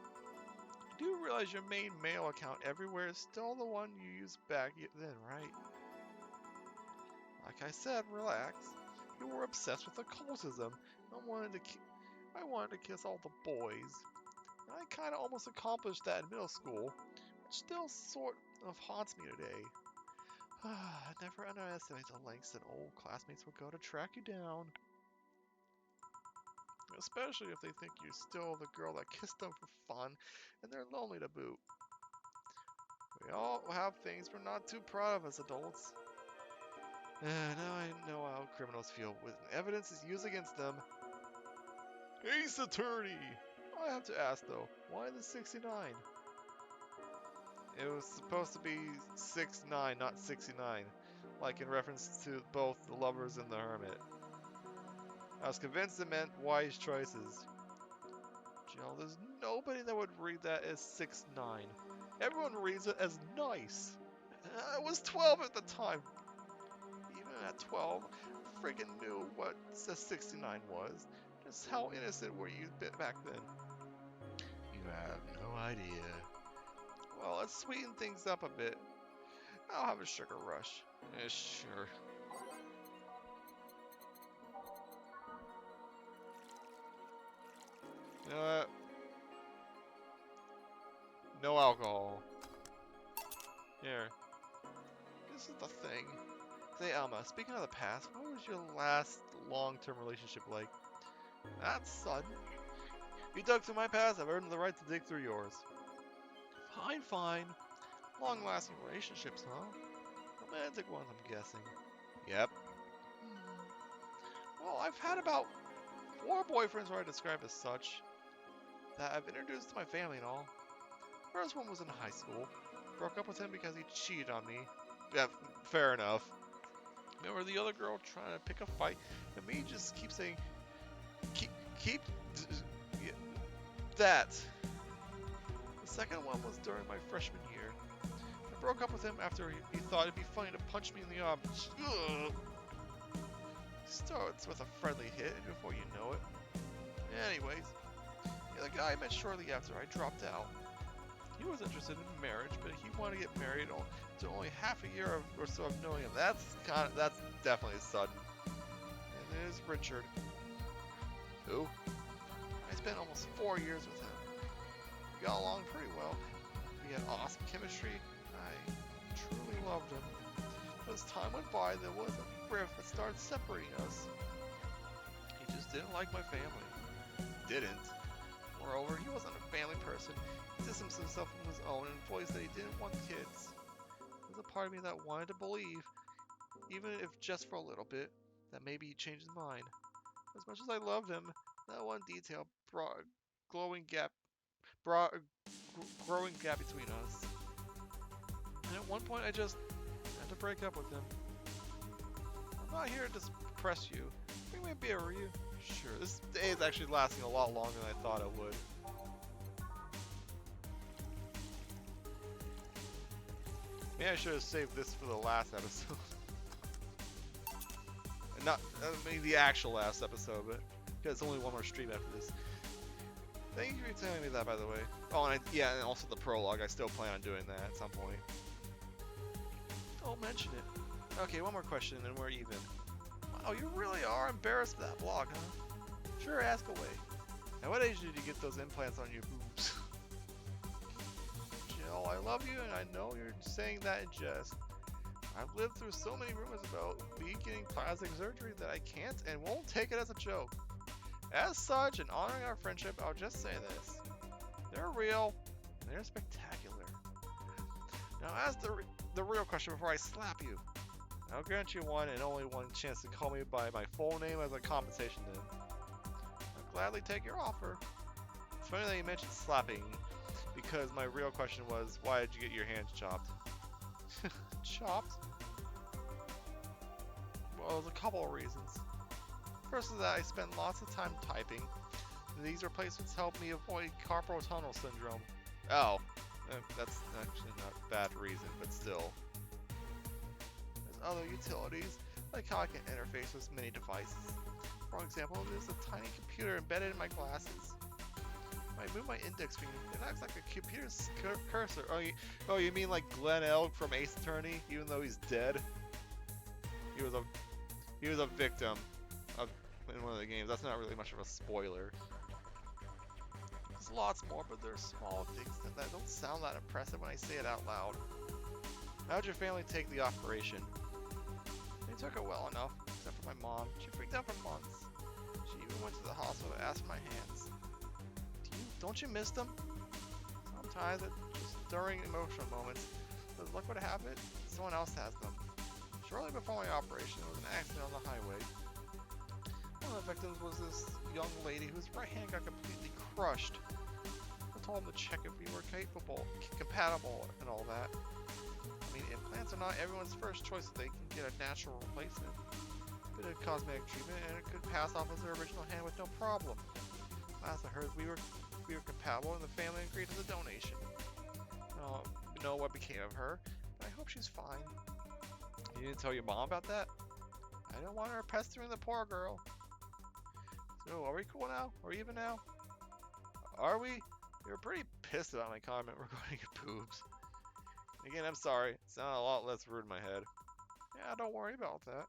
You do realize your main mail account everywhere is still the one you used back then, right? Like I said, relax. You were obsessed with occultism. I wanted to kiss all the boys. I kind of almost accomplished that in middle school, which still sort of haunts me today. Never underestimate the lengths that old classmates will go to track you down. Especially if they think you're still the girl that kissed them for fun, and they're lonely to boot. We all have things we're not too proud of as adults. Now I know how criminals feel when evidence is used against them. Ace Attorney! I have to ask though, why the 69? It was supposed to be 6'9", not 69, like in reference to both the lovers and the hermit. I was convinced it meant wise choices. Jill, there's nobody that would read that as 6'9". Everyone reads it as nice. I was 12 at the time. Even at 12, I freaking knew what a 69 was. Just how innocent were you back then? You have no idea. Well, let's sweeten things up a bit. I'll have a sugar rush. Yeah, sure. You know what? No alcohol. Here. This is the thing. Say, Alma, speaking of the past, what was your last long-term relationship like? That's sudden. You dug through my past, I've earned the right to dig through yours. Fine, fine. Long-lasting relationships, huh? Romantic ones, I'm guessing. Yep. Well, I've had about 4 boyfriends who I describe as such that I've introduced to my family and all. First one was in high school. Broke up with him because he cheated on me. Yeah, fair enough. Remember the other girl trying to pick a fight, and me just keep saying, keep that. The second one was during my freshman year. I broke up with him after he thought it'd be funny to punch me in the arm. Starts with a friendly hit, and before you know it. Anyways, the other guy I met shortly after I dropped out. He was interested in marriage, but he wanted to get married to only half a year or so of knowing him. That's definitely sudden. And it is Richard. Who? I spent almost 4 years with him. We got along pretty well. We had awesome chemistry. I truly loved him. But as time went by, there was a rift that started separating us. He just didn't like my family. Didn't. Moreover, he wasn't a family person. He distanced himself from his own and voiced that he didn't want kids. There was a part of me that wanted to believe, even if just for a little bit, that maybe he changed his mind. As much as I loved him, that one detail brought a growing gap between us. And at one point I just had to break up with him. I'm not here to depress you. We may be a Sure, this day is actually lasting a lot longer than I thought it would. Maybe I should have saved this for the last episode. Not, maybe the actual last episode, but because it's only one more stream after this. Thank you for telling me that, by the way. Oh, and yeah, and also the prologue. I still plan on doing that at some point. Don't mention it. Okay, one more question, and then we're even. Wow, you really are embarrassed of that blog, huh? Sure, ask away. At what age did you get those implants on your boobs? Jill, I love you, and I know you're saying that in jest. I've lived through so many rumors about me getting plastic surgery that I can't and won't take it as a joke. As such, in honoring our friendship, I'll just say this. They're real, and they're spectacular. Now, ask the real question before I slap you. I'll grant you one and only one chance to call me by my full name as a compensation then. I'll gladly take your offer. It's funny that you mentioned slapping, because my real question was, why did you get your hands chopped? Chopped? Well, there's a couple of reasons. First is that I spend lots of time typing. These replacements help me avoid carpal tunnel syndrome. Oh, that's actually not a bad reason, but still. There's other utilities, like how I can interface with many devices. For example, there's a tiny computer embedded in my glasses. When I move my index finger, it acts like a computer's cursor. Oh, you mean like Glenn Elg from Ace Attorney, even though he's dead? He was a victim in one of the games. That's not really much of a spoiler. There's lots more, but there's small things that don't sound that impressive when I say it out loud. How'd your family take the operation? They took it well enough, except for my mom. She freaked out for months. She even went to the hospital to ask for my hands. Don't you miss them? Sometimes, just during emotional moments. But look what happened. Someone else has them. Shortly before my operation, there was an accident on the highway. One of the victims was this young lady whose right hand got completely crushed. I told him to check if we were compatible and all that. I mean, implants are not everyone's first choice if they can get a natural replacement. A bit of cosmetic treatment and it could pass off as their original hand with no problem. Last I heard, we were compatible and the family agreed to the donation. I don't know what became of her, but I hope she's fine. You didn't tell your mom about that? I don't want her pestering the poor girl. So, are we cool now? Or even now? Are we? You were pretty pissed about my comment regarding your boobs. Again, I'm sorry. It sounded a lot less rude in my head. Yeah, don't worry about that.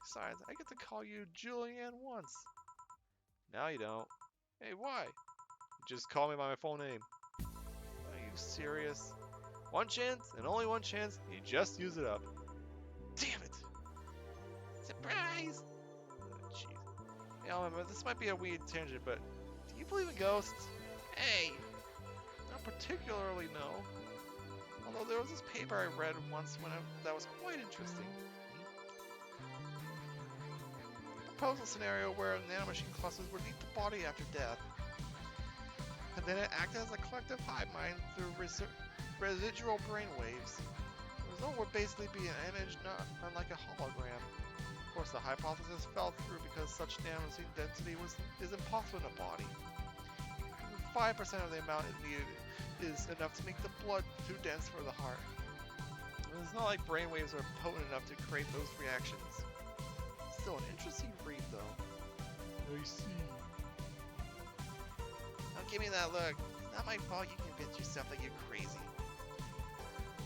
Besides, I get to call you Julianne once. Now you don't. Hey, why? You just call me by my full name. Are you serious? One chance, and only one chance, you just use it up. Damn it! Surprise! Jeez. Yeah, this might be a weird tangent, but do you believe in ghosts? Hey! Not particularly, no. Although there was this paper I read once that was quite interesting. A proposal scenario where nanomachine clusters would eat the body after death. And then it acted as a collective hive mind through residual brainwaves. The result would basically be an image not unlike a hologram. Of course, the hypothesis fell through because such nanomachine density is impossible in a body. 5% of the amount it needed is enough to make the blood too dense for the heart. And it's not like brainwaves are potent enough to create those reactions. Still an interesting read, though. I see. Don't give me that look. It's not my fault you convince yourself that you're crazy.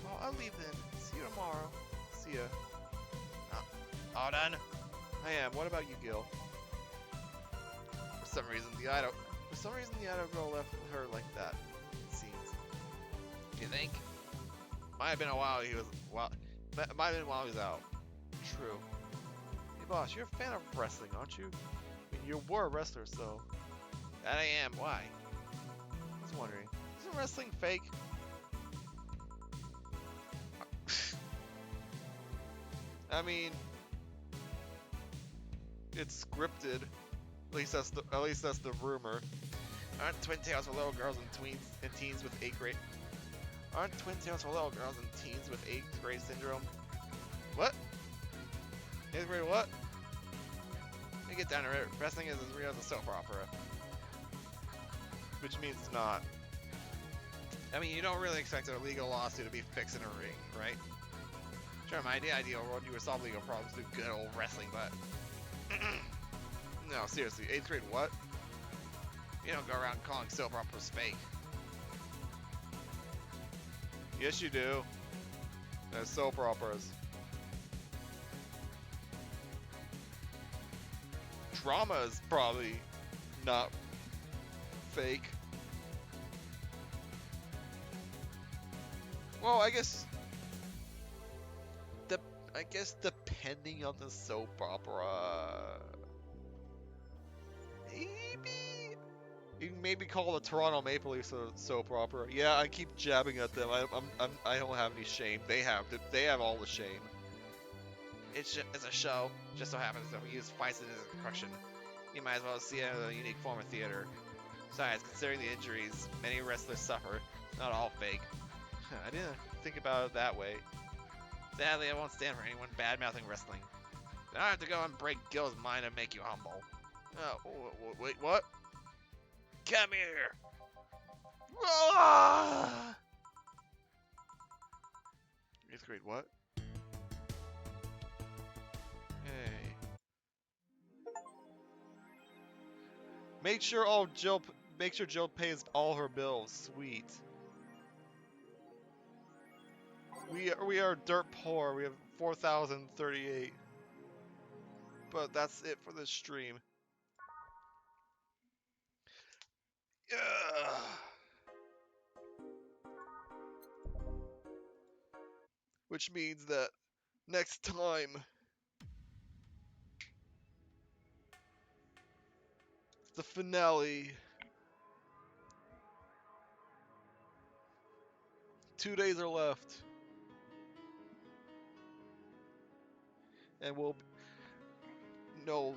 Well, I'll leave then. See you tomorrow. See ya. All done? I am. What about you, Gil? For some reason, For some reason, the other girl left her like that. It seems. You think? Might have been a while he was might have been while he was out. True. Hey boss, you're a fan of wrestling, aren't you? I mean, you were a wrestler, so. That I am. Why? I was wondering. Isn't wrestling fake? I mean, it's scripted. At least that's the rumor. Aren't twin tails for little girls and teens with 8th grade? Aren't twin tails for little girls and teens with 8th grade syndrome? What? 8th grade what? Let me get down to it. Wrestling is as real as a soap opera. Which means it's not. I mean, you don't really expect a legal lawsuit to be fixed in a ring, right? Sure, my ideal world, you would solve legal problems through good old wrestling, but... No, seriously, 8th grade what? You don't go around calling soap operas fake. Yes, you do. There's soap operas. Drama is probably not fake. Well, I guess depending on the soap opera, maybe you can maybe call the Toronto Maple Leafs a soap opera. Yeah, I keep jabbing at them. I don't have any shame. They have all the shame. It's a show. Just so happens that we use fights as a correction. You might as well see it as a unique form of theater. Besides, considering the injuries many wrestlers suffer, it's not all fake. I didn't think about it that way. Sadly, I won't stand for anyone bad-mouthing wrestling. I don't have to go and break Gil's mind and make you humble. Wait, what? Come here! Ah! 8th grade what? Hey. Make sure Jill pays all her bills. Sweet. We are dirt poor. We have 4,038. But that's it for this stream. Ugh. Which means that next time the finale. 2 days are left. And we'll know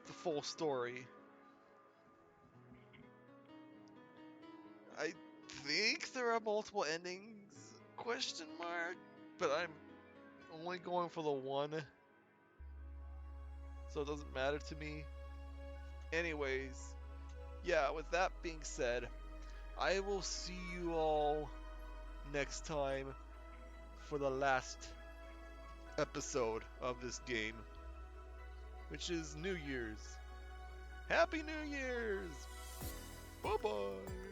the full story. I think there are multiple endings, question mark, but I'm only going for the one, so it doesn't matter to me. Anyways, yeah, with that being said, I will see you all next time for the last episode of this game, which is New Year's. Happy New Year's! Bye-bye!